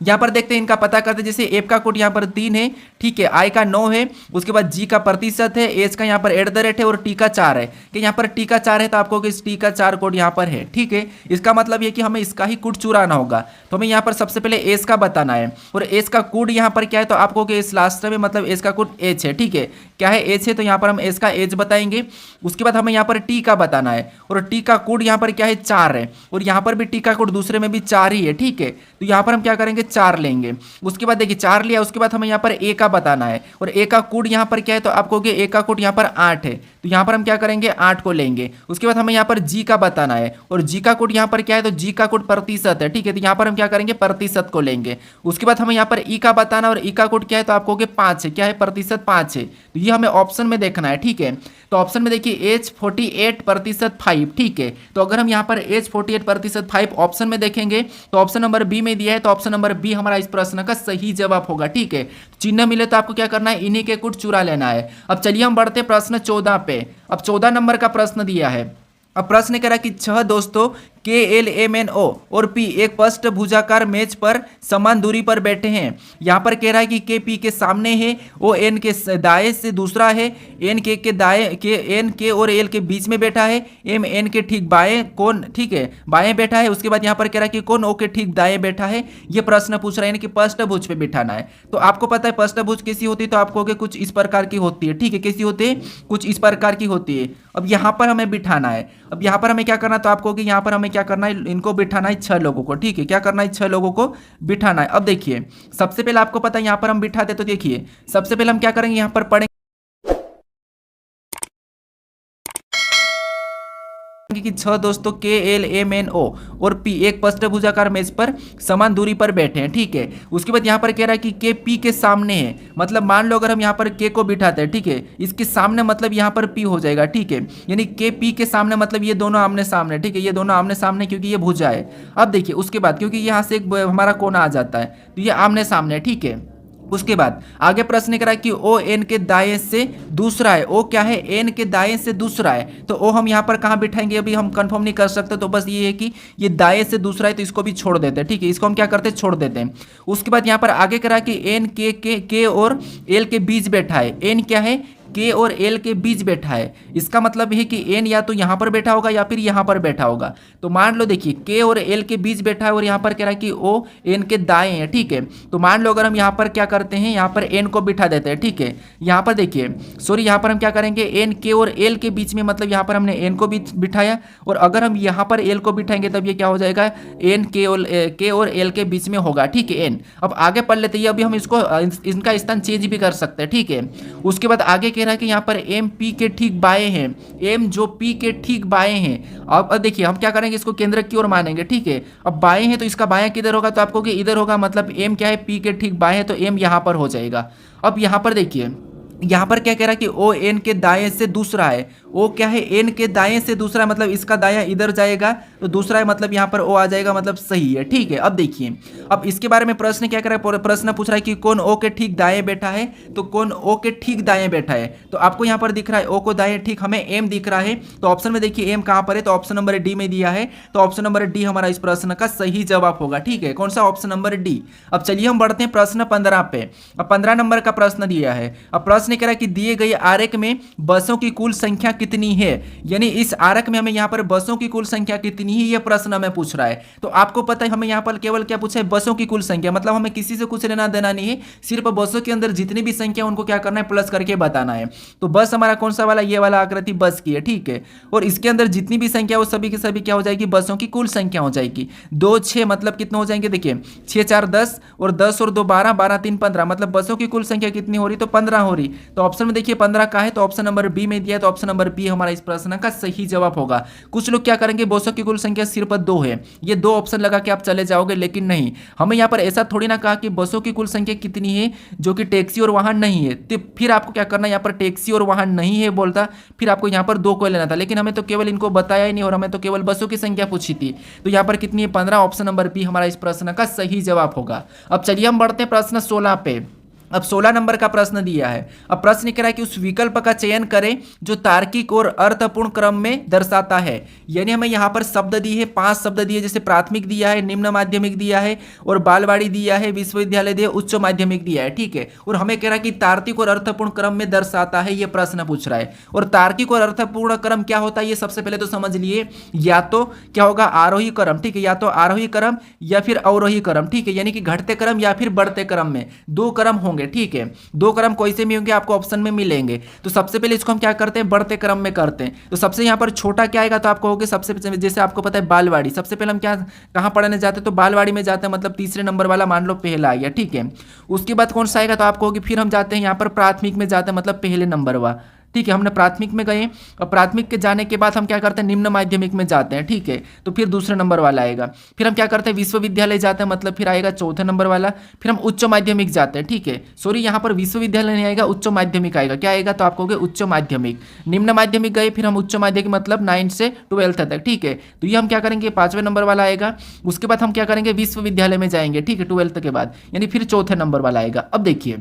यहाँ पर देखते हैं इनका पता करते हैं, जैसे एफ का कोड यहाँ पर 3 है, ठीक है, आई का 9 है, उसके बाद जी का प्रतिशत है, एच का यहाँ पर @ है और टी का 4 है, कि यहाँ पर टी का 4 है तो आपको इस टी का 4 कोड यहाँ पर है। ठीक है, इसका मतलब ये कि हमें इसका ही कोड चुराना होगा, तो हमें यहाँ पर सबसे पहले एच का बताना है और एच का कोड यहाँ पर क्या है, तो आपको इस लास्ट में मतलब एच का कोड एच है। ठीक है, क्या है, एच है, तो यहाँ पर हम एच का एच बताएंगे। उसके बाद हमें यहाँ पर टी का बताना है और टी का कोड यहाँ पर क्या है, 4 है, और यहाँ पर भी टी का कोड दूसरे में भी 4 ही है। ठीक है, तो यहाँ पर हम क्या करेंगे, 4 लेंगे। उसके बाद देखिए 4 लिया, उसके बाद हमें यहाँ पर ए का बताना है और ए का कोड यहाँ पर क्या है, तो आपको ए का कोड यहाँ पर 8 है, तो यहाँ पर हम क्या करेंगे, 8 को लेंगे। उसके बाद हमें यहाँ पर जी का बताना है और जी का कोड यहाँ पर क्या है, तो जी का कोड प्रतिशत है। ठीक है, तो यहाँ पर हम क्या करेंगे, प्रतिशत को लेंगे। उसके बाद हमें यहाँ पर ई का बताना और ई का कोड क्या है, तो आपको 5 है, क्या है, प्रतिशत 5 है, तो ये हमें ऑप्शन में देखना है। ठीक है, तो ऑप्शन में देखिए एच 48% 5। ठीक है, तो अगर हम यहाँ पर एच 48% 5 ऑप्शन में देखेंगे तो ऑप्शन नंबर बी में दिया है, तो ऑप्शन नंबर बी हमारा इस प्रश्न का सही जवाब होगा। ठीक है, चिन्ह मिले तो आपको क्या करना है, इन्हीं के कोड चुरा लेना है। अब चलिए हम बढ़ते प्रश्न 14 पे। अब 14 नंबर का प्रश्न दिया है। अब प्रश्न कह रहा है कि 6 दोस्तों KLMNO और P एक स्पष्ट भुजाकार मेज पर समान दूरी पर बैठे हैं। यहाँ पर कह रहा है कि K P के सामने है, O N के दाएं से दूसरा है, N K के दाएं के N K और L के बीच में बैठा है, M N के ठीक बाएं कौन, ठीक है, बाएं बैठा है। उसके बाद यहाँ पर कह रहा है कि कौन O के ठीक दाएं बैठा है। ये प्रश्न पूछ रहा है, यानी कि पष्टभुज पे बिठाना है। तो आपको पता है पष्टभुज कैसी होती है, तो आपको कुछ इस प्रकार की होती है। ठीक है, कैसी होती है, कुछ इस प्रकार की होती है। अब यहाँ पर हमें बिठाना है। अब यहाँ पर हमें क्या करना है, तो आपको कि यहाँ पर हमें क्या करना है, इनको बिठाना है 6 लोगों को। ठीक है, क्या करना है, 6 लोगों को बिठाना है। अब देखिए सबसे पहले आपको पता है यहाँ पर हम बिठाते, तो देखिए सबसे पहले हम क्या करेंगे, यहाँ पर पढ़ेंगे कि 6 दोस्तों KLMNO और P एक पष्टभुजाकार मेज पर समान दूरी पर बैठे हैं। ठीक है, उसके बाद यहाँ पर कह रहा है कि K P के सामने है, मतलब मान लो अगर हम यहाँ पर K को बिठाते हैं, ठीक है, इसके सामने मतलब यहाँ पर P हो जाएगा। ठीक है, यानी K P के सामने मतलब ये दोनों आमने सामने। ठीक है, ये दोनों आमने सामने क्योंकि ये भुजा है। अब देखिए उसके बाद क्योंकि यहाँ से एक हमारा कोना आ जाता है, तो ये आमने सामने। ठीक है, उसके बाद आगे प्रश्न करा कि ओ एन के दाएं से दूसरा है। ओ क्या है, एन के दाएं से दूसरा है, तो ओ हम यहाँ पर कहाँ बिठाएंगे अभी हम कंफर्म नहीं कर सकते, तो बस ये है कि ये दाएं से दूसरा है, तो इसको भी छोड़ देते हैं। ठीक है, इसको हम क्या करते हैं, छोड़ देते हैं। उसके बाद यहाँ पर आगे करा कि एन के और एल के बीच बैठा है। एन क्या है, के और एल के बीच बैठा है। इसका मतलब है कि एन या तो यहाँ पर बैठा होगा या फिर यहाँ पर बैठा होगा। तो मान लो देखिए के और एल के बीच बैठा है और यहाँ पर कह रहा है कि ओ एन के दाएं है। ठीक है, तो मान लो अगर हम यहाँ पर क्या करते हैं, यहाँ पर एन को बिठा देते हैं। ठीक है, यहाँ पर देखिए सॉरी यहाँ पर हम क्या करेंगे, एन के और एल के बीच में, मतलब यहाँ पर हमने एन को भी बिठाया और अगर हम यहाँ पर एल को बिठाएंगे तब ये क्या हो जाएगा, एन के और एल के बीच में होगा। ठीक है, एन। अब आगे पढ़ लेते हैं, अभी हम इसको इनका स्थान चेंज भी कर सकते हैं। ठीक है, उसके बाद आगे कह रहा है कि यहाँ पर एम पी के ठीक बाएं हैं, एम जो पी के ठीक बाएं हैं। अब देखिए हम क्या करेंगे, इसको केंद्र की ओर मानेंगे। ठीक है, अब बाएं हैं तो इसका बायां किधर होगा, तो आपको कि इधर होगा, मतलब एम क्या है, पी के ठीक बाएं है, तो एम यहाँ पर हो जाएगा। अब यहाँ पर देखिए यहाँ पर क्या कह रहा है कि ओ एन के दाएं से दूसरा है। ओ क्या है, एन के दाएं से दूसरा है, मतलब इसका दायां इधर जाएगा, तो दूसरा है मतलब यहाँ पर ओ आ जाएगा, मतलब सही है। ठीक है, अब देखिए अब इसके बारे में प्रश्न क्या कर रहा है, प्रश्न पूछ रहा है कि कौन ओ के ठीक दाएं बैठा है, तो कौन ओ के ठीक दाएं बैठा है। तो आपको यहाँ पर दिख रहा है ओ को दाएं, ठीक, हमें एम दिख रहा है, तो ऑप्शन में देखिए एम कहाँ पर है, तो ऑप्शन नंबर डी में दिया है, तो ऑप्शन नंबर डी हमारा इस प्रश्न का सही जवाब होगा। ठीक है, कौन सा, ऑप्शन नंबर डी। अब चलिए हम बढ़ते हैं प्रश्न 15 पे। अब 15 नंबर का प्रश्न दिया है। अब प्रश्न कह रहा है कि दिए गए आरेख में बसों की कुल संख्या कितनी है, यानी इस आरेख में हमें यहाँ पर बसों की कुल संख्या कितनी है, यह प्रश्न हमें पूछ रहा है। तो आपको पता है हमें यहाँ पर केवल क्या पूछा है, बसों की कुल संख्या, मतलब हमें किसी से कुछ लेना देना नहीं है, सिर्फ बसों के अंदर जितनी भी संख्या उनको क्या करना है, प्लस करके बताना है। तो बस हमारा कौन सा वाला, ये वाला आकृति बस की है। ठीक है, और इसके अंदर जितनी भी संख्या वो सभी की सभी क्या हो जाएगी, बसों की कुल संख्या हो जाएगी। 2 6 मतलब कितने हो जाएंगे, देखिए 6 4 10 और 10 और 2 12, 12 3 15, मतलब बसों की कुल संख्या कितनी हो रही, तो 15 हो रही। तो ऑप्शन में देखिए 15 का है, तो ऑप्शन नंबर बी में दिया है, तो ऑप्शन नंबर नंबर बी हमारा इस प्रश्न का सही जवाब होगा। कुछ लोग क्या करेंगे, बोसों की कुल संख्या सिर्फ 2 है, ये 2 ऑप्शन लगा के आप चले जाओगे, लेकिन नहीं, हमें यहाँ पर ऐसा थोड़ी ना कहा कि बसों की कुल संख्या कितनी है जो कि टैक्सी और वाहन नहीं है, तो फिर आपको क्या करना है, यहाँ पर टैक्सी और वाहन नहीं है बोलता, फिर आपको यहाँ पर 2 को लेना था, लेकिन हमें तो केवल इनको बताया ही नहीं और हमें तो केवल बसों की संख्या पूछी थी। तो यहाँ पर कितनी है, 15, ऑप्शन नंबर बी हमारा इस प्रश्न का सही जवाब होगा। अब चलिए हम बढ़ते हैं प्रश्न 16 पे। अब 16 नंबर का प्रश्न दिया है। अब प्रश्न कह रहा है कि उस विकल्प का चयन करें जो तार्किक और अर्थपूर्ण क्रम में दर्शाता है। यानी हमें यहाँ पर शब्द दी है, 5 शब्द दिए, जैसे प्राथमिक दिया है, निम्न माध्यमिक दिया है और बालवाड़ी दिया है, विश्वविद्यालय दिया, उच्च माध्यमिक दिया है, ठीक है। और हमें कह रहा है कि तार्किक और अर्थपूर्ण क्रम में दर्शाता है, ये प्रश्न पूछ रहा है। और तार्किक और अर्थपूर्ण क्रम क्या होता है, ये सबसे पहले तो समझ लिए, या तो क्या होगा, आरोही क्रम, ठीक है, या तो आरोही क्रम या फिर अवरोही क्रम, ठीक है, यानी कि घटते क्रम या फिर बढ़ते क्रम में 2 क्रम होंगे, ठीक है, 2 क्रम कोई से भी होंगे, आपको ऑप्शन में मिलेंगे। तो सबसे पहले इसको हम क्या करते हैं, बढ़ते क्रम में करते हैं। तो सबसे यहाँ पर छोटा क्या आएगा, तो आप कहोगे सबसे, जैसे आपको पता है बालवाड़ी, सबसे पहले हम क्या कहाँ पढ़ने जाते हैं, तो बालवाड़ी में जाते हैं, मतलब तीसरे नंबर वाला मान लो पहला आ गया, ठीक है। उसके बाद कौन सा आएगा, तो आप कहोगे फिर हम जाते हैं यहाँ पर प्राथमिक में जाते हैं, मतलब पहले नंबर वाला, ठीक है, हमने प्राथमिक में गए और प्राथमिक के जाने के बाद हम क्या करते हैं, निम्न माध्यमिक में जाते हैं, ठीक है, तो फिर दूसरे नंबर वाला आएगा। फिर हम क्या करते हैं, विश्वविद्यालय जाते हैं, मतलब फिर आएगा चौथे नंबर वाला। फिर हम उच्च माध्यमिक जाते हैं, ठीक है, सॉरी यहाँ पर विश्वविद्यालय नहीं आएगा, उच्च माध्यमिक आएगा, क्या आएगा, तो आप कहोगे उच्च माध्यमिक। निम्न माध्यमिक गए, फिर हम उच्च माध्यमिक मतलब 9 से 12 तक, ठीक है, तो ये हम क्या करेंगे, 5वें नंबर वाला आएगा। उसके बाद हम क्या करेंगे, विश्वविद्यालय में जाएंगे, ठीक है, 12th के बाद, यानी फिर चौथे नंबर वाला आएगा। अब देखिए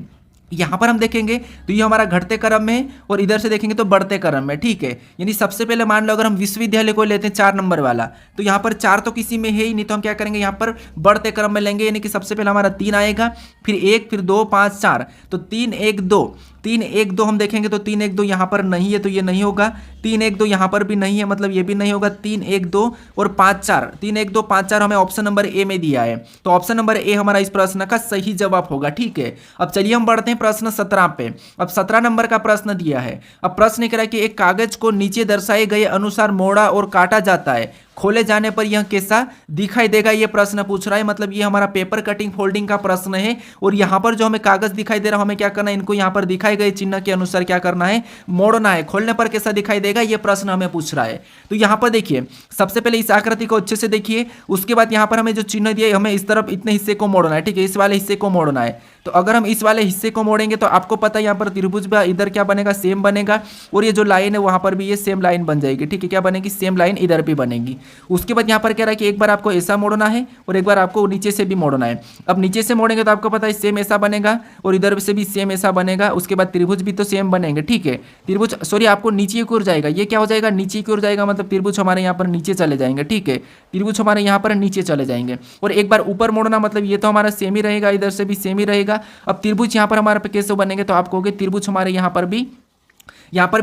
यहाँ पर हम देखेंगे तो ये हमारा घटते क्रम में है और इधर से देखेंगे तो बढ़ते क्रम में, ठीक है। यानी सबसे पहले मान लो अगर हम विश्वविद्यालय को लेते हैं 4 नंबर वाला, तो यहाँ पर 4 तो किसी में है ही नहीं, तो हम क्या करेंगे, यहाँ पर बढ़ते क्रम में लेंगे, यानी कि सबसे पहले हमारा 3 आएगा, फिर 1, फिर 2, 5, 4, तो 3, 1, 2, 3, 1, 2 हम देखेंगे तो 3, 1, 2 यहाँ पर नहीं है, तो ये नहीं होगा। 3, 1, 2 यहाँ पर भी नहीं है, मतलब ये भी नहीं होगा। 3, 1, 2 और 5, 4, 3, 1, 2, 5, 4 हमें ऑप्शन नंबर ए में दिया है, तो ऑप्शन नंबर ए हमारा इस प्रश्न का सही जवाब होगा, ठीक है। अब चलिए हम बढ़ते हैं प्रश्न 17 पे। अब 17 नंबर का प्रश्न दिया है। अब प्रश्न कह रहा है कि एक कागज को नीचे दर्शाए गए अनुसार मोड़ा और काटा जाता है, खोले जाने पर यह कैसा दिखाई देगा, ये प्रश्न पूछ रहा है। मतलब ये हमारा पेपर कटिंग फोल्डिंग का प्रश्न है और यहाँ पर जो हमें कागज दिखाई दे रहा है, हमें क्या करना है, इनको यहाँ पर दिखाए गए चिन्ह के अनुसार क्या करना है, मोड़ना है। खोलने पर कैसा दिखाई देगा, ये प्रश्न हमें पूछ रहा है। तो यहाँ पर देखिए, सबसे पहले इस आकृति को अच्छे से देखिए, उसके बाद यहाँ पर हमें जो चिन्ह दिया है, हमें इस तरफ इतने हिस्से को मोड़ना है, ठीक है, इस वाले हिस्से को मोड़ना है। तो अगर हम इस वाले हिस्से को मोड़ेंगे तो आपको पता है यहाँ पर त्रिभुज इधर क्या बनेगा, सेम बनेगा, और ये जो लाइन है वहां पर भी ये सेम लाइन बन जाएगी, ठीक है, क्या बनेगी, सेम लाइन इधर भी बनेगी। उसके बाद यहाँ पर कह रहा है कि एक बार आपको ऐसा मोड़ना है और एक बार आपको नीचे से भी मोड़ना है। अब नीचे से मोड़ेंगे तो आपको पता है सेम ऐसा बनेगा और इधर से भी सेम ऐसा बनेगा। उसके बाद त्रिभुज भी तो सेम बनेंगे, ठीक है, त्रिभुज सॉरी आपको नीचे की ओर जाएगा, ये क्या हो जाएगा, नीचे की ओर जाएगा, मतलब त्रिभुज हमारे यहाँ पर नीचे चले जाएंगे, ठीक है, त्रिभुज हमारे यहाँ पर नीचे चले जाएंगे। और एक बार ऊपर मोड़ना, मतलब ये तो हमारा सेम ही रहेगा, इधर से भी सेम ही रहेगा। अब त्रिभुज यहाँ पर हमारे पे कैसे बनेंगे, तो आप कहोगे त्रिभुज हमारे यहाँ पर भी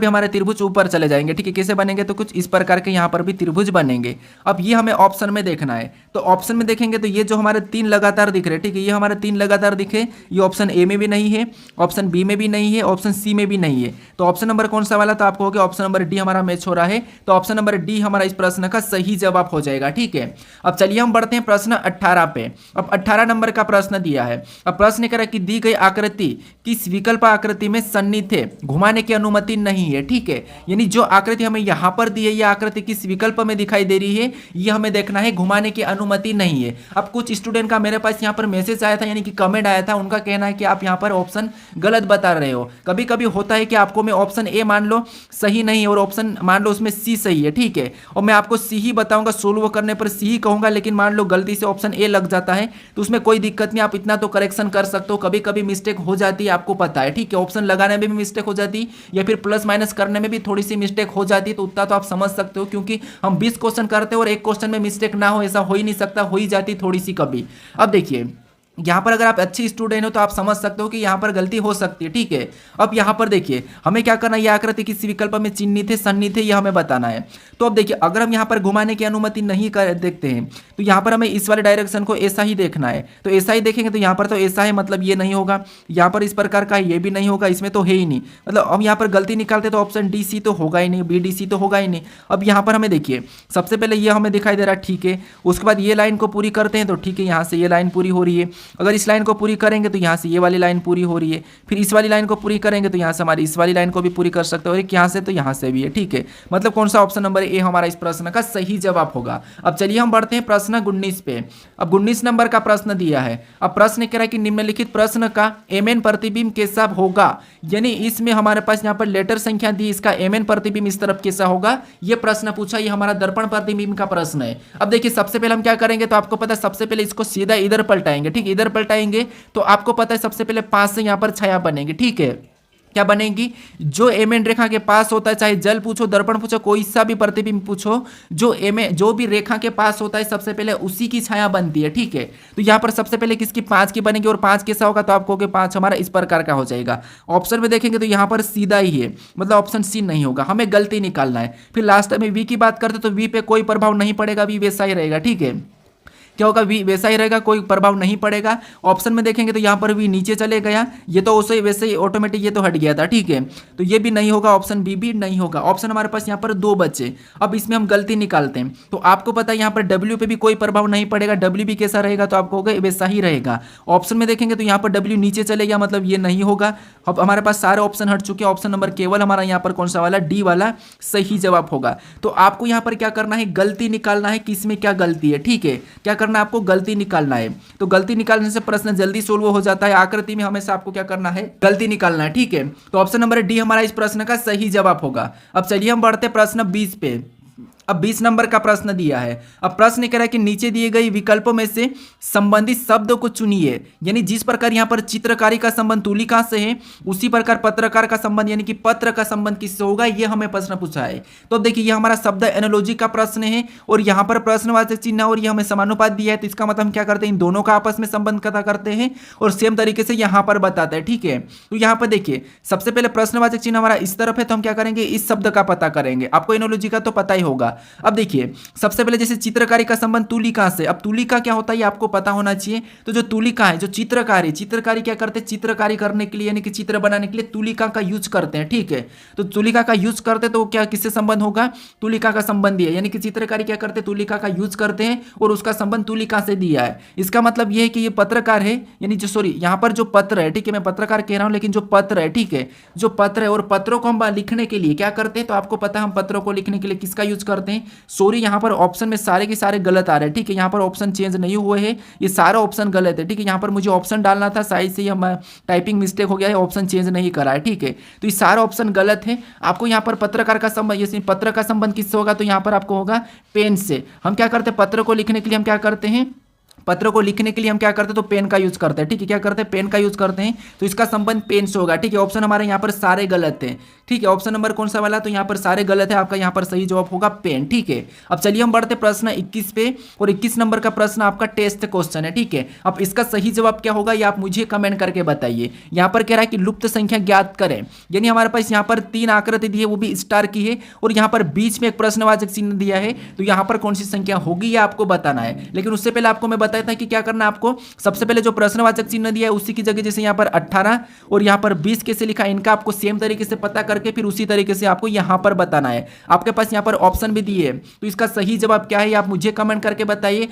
हमारे त्रिभुज ऊपर चले जाएंगे, ठीक है, कैसे बनेंगे, तो कुछ इस प्रकार के यहाँ पर भी त्रिभुज बनेंगे। अब ये हमें ऑप्शन में देखना है, तो ऑप्शन में देखेंगे तो ये जो हमारे 3 लगातार दिख रहे हैं, ठीक है, ये हमारे 3 लगातार दिखे, ये ऑप्शन ए में भी नहीं है, ऑप्शन बी में भी नहीं है, ऑप्शन सी में भी नहीं है। तो ऑप्शन नंबर कौन सा वाला, तो आप कहोगे ऑप्शन नंबर डी हमारा मैच हो रहा है, तो ऑप्शन नंबर डी हमारा इस प्रश्न का सही जवाब हो जाएगा, ठीक है। अब चलिए हम बढ़ते हैं प्रश्न 18 पे। अब 18 नंबर का प्रश्न दिया है। अब प्रश्न कह रहा है कि दी गई आकृति किस विकल्प आकृति में सन्निहित है, घुमाने की अनुमति नहीं है, ठीक है, यानी जो आकृति हमें यहां पर दी है, ये आकृति किस विकल्प में दिखाई दे रही है, ये हमें देखना है, घुमाने की अनुमति नहीं है। अब कुछ स्टूडेंट का मेरे पास यहाँ पर मैसेज आया था, यानी कि कमेंट आया था, उनका कहना है कि आप यहाँ पर ऑप्शन गलत बता रहे हो। कभी कभी होता है कि आपको मैं ऑप्शन ए मान लो सही नहीं और ऑप्शन मान लो उसमें सी सही है, ठीक है, और मैं आपको सी ही बताऊंगा, सोल्व करने पर सी ही कहूंगा, लेकिन मान लो गलती से ऑप्शन ए लग जाता है तो उसमें कोई दिक्कत नहीं, आप इतना तो करेक्शन कर सकते हो। कभी कभी मिस्टेक हो जाती है, आपको पता है, ठीक है, ऑप्शन लगाने में भी मिस्टेक हो जाती या फिर प्लस माइनस करने में भी थोड़ी सी मिस्टेक हो जाती है, तो उतना तो आप समझ सकते हो, क्योंकि हम 20 क्वेश्चन करते हैं और एक क्वेश्चन में मिस्टेक ना हो ऐसा हो ही नहीं सकता, हो ही जाती थोड़ी सी कभी। अब देखिए यहाँ पर अगर आप अच्छी स्टूडेंट हो तो आप समझ सकते हो कि यहाँ पर गलती हो सकती है, ठीक है। अब यहाँ पर देखिए हमें क्या करना है, ये आकृति किसी विकल्प में चिन्हित है सन्निहित है, ये हमें बताना है। तो अब देखिए अगर हम यहाँ पर घुमाने की अनुमति नहीं कर देखते हैं तो यहाँ पर हमें इस वाले डायरेक्शन को ऐसा ही देखना है, तो ऐसा ही देखेंगे तो यहाँ पर तो ऐसा है, मतलब ये नहीं होगा, यहाँ पर इस प्रकार का ये भी नहीं होगा, इसमें तो है ही नहीं, मतलब हम यहाँ पर गलती निकालते तो ऑप्शन डी सी तो होगा ही नहीं, बी डी सी तो होगा ही नहीं। अब यहाँ पर हमें देखिए सबसे पहले ये हमें दिखाई दे रहा है, ठीक है, उसके बाद ये लाइन को पूरी करते हैं तो ठीक है, यहाँ से ये लाइन पूरी हो रही है। अगर इस लाइन को पूरी करेंगे तो यहाँ से ये वाली लाइन पूरी हो रही है, फिर इस वाली लाइन को पूरी करेंगे तो यहाँ से हमारी इस वाली लाइन को भी पूरी कर सकते हो, और एक यहाँ से तो यहाँ से भी है। ठीक है, मतलब कौन सा ऑप्शन नंबर ए हमारा इस प्रश्न का सही जवाब होगा। अब चलिए हम बढ़ते हैं प्रश्न 19 पे। अब 19 नंबर का प्रश्न दिया है। अब प्रश्न कह रहा है कि निम्नलिखित प्रश्न का एमएन प्रतिबिंब कैसा होगा, यानी इसमें हमारे पास यहाँ पर लेटर संख्या दी, इसका एमएन प्रतिबिंब इस तरफ कैसा होगा, ये प्रश्न पूछा। ये हमारा दर्पण प्रतिबिंब का प्रश्न है। अब देखिए सबसे पहले हम क्या करेंगे, तो आपको पता है सबसे पहले इसको सीधा इधर पलटाएंगे। ठीक, इधर पलटाएंगे तो आपको पता है सबसे पहले 5 से यहाँ पर छाया बनेगी। ठीक है, क्या बनेगी, जो एमएन रेखा के पास होता है, चाहे जल पूछो, दर्पण पूछो, कोई सा भी प्रतिबिंब पूछो, जो भी रेखा के पास होता है सबसे पहले उसी की छाया बनती है। ठीक है, तो यहाँ पर सबसे पहले किसकी 5 की बनेगी, और 5 कैसा होगा, तो आपको 5 हमारा इस प्रकार का हो जाएगा। ऑप्शन में देखेंगे तो यहाँ पर सीधा ही है, मतलब ऑप्शन सी नहीं होगा, हमें गलती निकालना है। फिर लास्ट में वी की बात करते तो वी पे कोई प्रभाव नहीं पड़ेगा, वी वैसा ही रहेगा। ठीक है, क्या होगा, वी वैसा ही रहेगा, कोई प्रभाव नहीं पड़ेगा। ऑप्शन में देखेंगे तो यहाँ पर वी नीचे चले गया, ये तो उसे वैसे ही ऑटोमेटिक ये तो हट गया था। ठीक है, तो ये भी नहीं होगा, ऑप्शन बी भी नहीं होगा। ऑप्शन हमारे पास यहाँ पर 2 बचे। अब इसमें हम गलती निकालते हैं, तो आपको पता है यहाँ पर डब्ल्यू पे भी कोई प्रभाव नहीं पड़ेगा, डब्ल्यू भी कैसा रहेगा, तो आपको होगा वैसा ही रहेगा। ऑप्शन में देखेंगे तो यहाँ पर डब्ल्यू नीचे चले गया, मतलब ये नहीं होगा। अब हमारे पास सारे ऑप्शन हट चुके हैं, ऑप्शन नंबर केवल हमारा यहाँ पर कौन सा वाला, डी वाला सही जवाब होगा। तो आपको यहाँ पर क्या करना है, गलती निकालना है, किस में क्या गलती है। ठीक है, क्या करना है, आपको गलती निकालना है। तो गलती निकालने से प्रश्न जल्दी सोल्व हो जाता है। आकृति में हमेशा आपको क्या करना है, गलती निकालना है। ठीक है, तो ऑप्शन नंबर डी हमारा इस प्रश्न का सही जवाब होगा। अब चलिए हम बढ़ते प्रश्न 20 पे। अब 20 नंबर का प्रश्न दिया है। अब प्रश्न कह रहा है कि नीचे दिए गए विकल्पों में से संबंधित शब्द को चुनिए, यानी जिस प्रकार यहाँ पर चित्रकारी का संबंध तुलिका से है, उसी प्रकार पत्रकार का संबंध यानी कि पत्र का संबंध किससे होगा, ये हमें प्रश्न पूछा है। तो अब देखिए ये हमारा शब्द एनालॉजी का प्रश्न है, और यहाँ पर प्रश्नवाचक चिन्ह और ये हमें समानुपात दिया है, तो इसका मतलब हम क्या करते हैं, इन दोनों का आपस में संबंध पता करते हैं और सेम तरीके से यहाँ पर बताते हैं। ठीक है, तो यहाँ पर देखिए सबसे पहले प्रश्नवाचक चिन्ह हमारा इस तरफ है, तो हम क्या करेंगे, इस शब्द का पता करेंगे। आपको एनालॉजी का तो पता ही होगा। अब देखिए सबसे पहले जैसे चित्रकारी का संबंध तुलिका से, अब तुलिका क्या होता है ये आपको पता होना चाहिए। तो जो तुलिका है, जो चित्रकारी क्या करते हैं, चित्रकारी करने के लिए यानी कि चित्र बनाने के लिए तुलिका का यूज करते हैं। ठीक है, तो तुलिका का यूज करते तो क्या किससे संबंध होगा, तुलिका का संबंध है, यानी कि चित्रकारी क्या करते हैं, तुलिका का यूज करते हैं और उसका संबंध तुलिका से दिया है। इसका मतलब यह है कि ये पत्रकार है, यानी जो सॉरी यहाँ पर जो पत्र है, ठीक है मैं पत्रकार कह रहा हूँ लेकिन जो पत्र है, ठीक है जो पत्र है, और पत्रों को हम लिखने के लिए क्या करते हैं, तो आपको पता है हम पत्रों को लिखने के लिए किसका यूज करते हैं, सॉरी यहाँ पर ऑप्शन में सारे के सारे गलत आ रहे हैं। ठीक है, यहाँ पर ऑप्शन चेंज नहीं हुए हैं, ये सारा ऑप्शन गलत है। ठीक है, यहाँ पर मुझे ऑप्शन डालना था, साइज से हम टाइपिंग मिस्टेक हो गया है, ऑप्शन चेंज नहीं करा है। ठीक है, तो ये सारा ऑप्शन गलत है। आपको यहाँ पर पत्रकार का संबंध, ये पत्र का संबंध किससे होगा, तो यहाँ पर आपको होगा पेन से। हम क्या करते हैं, पत्र को लिखने के लिए हम क्या करते हैं, पत्र को लिखने के लिए हम क्या करते हैं, तो पेन का यूज करते हैं। ठीक है, क्या करते हैं, पेन का यूज करते हैं, तो इसका संबंध पेन से होगा। ठीक है, ऑप्शन हमारे यहाँ पर सारे गलत हैं। ठीक है, ऑप्शन नंबर कौन सा वाला, तो यहाँ पर सारे गलत है, आपका यहाँ पर सही जवाब होगा पेन। ठीक है, अब चलिए हम बढ़ते प्रश्न 21 पे, और 21 नंबर का प्रश्न आपका टेस्ट क्वेश्चन है। ठीक है, अब इसका सही जवाब क्या होगा ये आप मुझे कमेंट करके बताइए। यहाँ पर कह रहा है कि लुप्त संख्या ज्ञात करें, यानी हमारे पास यहाँ पर 3 आकृति दी है, वो भी स्टार की है, और यहाँ पर बीच में एक प्रश्नवाचक चिन्ह दिया है, तो यहाँ पर कौन सी संख्या होगी ये आपको बताना है। लेकिन उससे पहले आपको मैं बताया था कि क्या करना है, आपको सबसे पहले जो प्रश्नवाचक चिन्ह दिया है उसी की जगह जैसे यहाँ पर 18 और यहाँ पर 20 कैसे लिखा है, इनका आपको सेम तरीके से पता करके फिर उसी तरीके से आपको यहाँ पर बताना है। आपके पास यहाँ पर ऑप्शन भी दिए है, तो इसका सही जवाब क्या है ये आप मुझे कमेंट करके बताइए।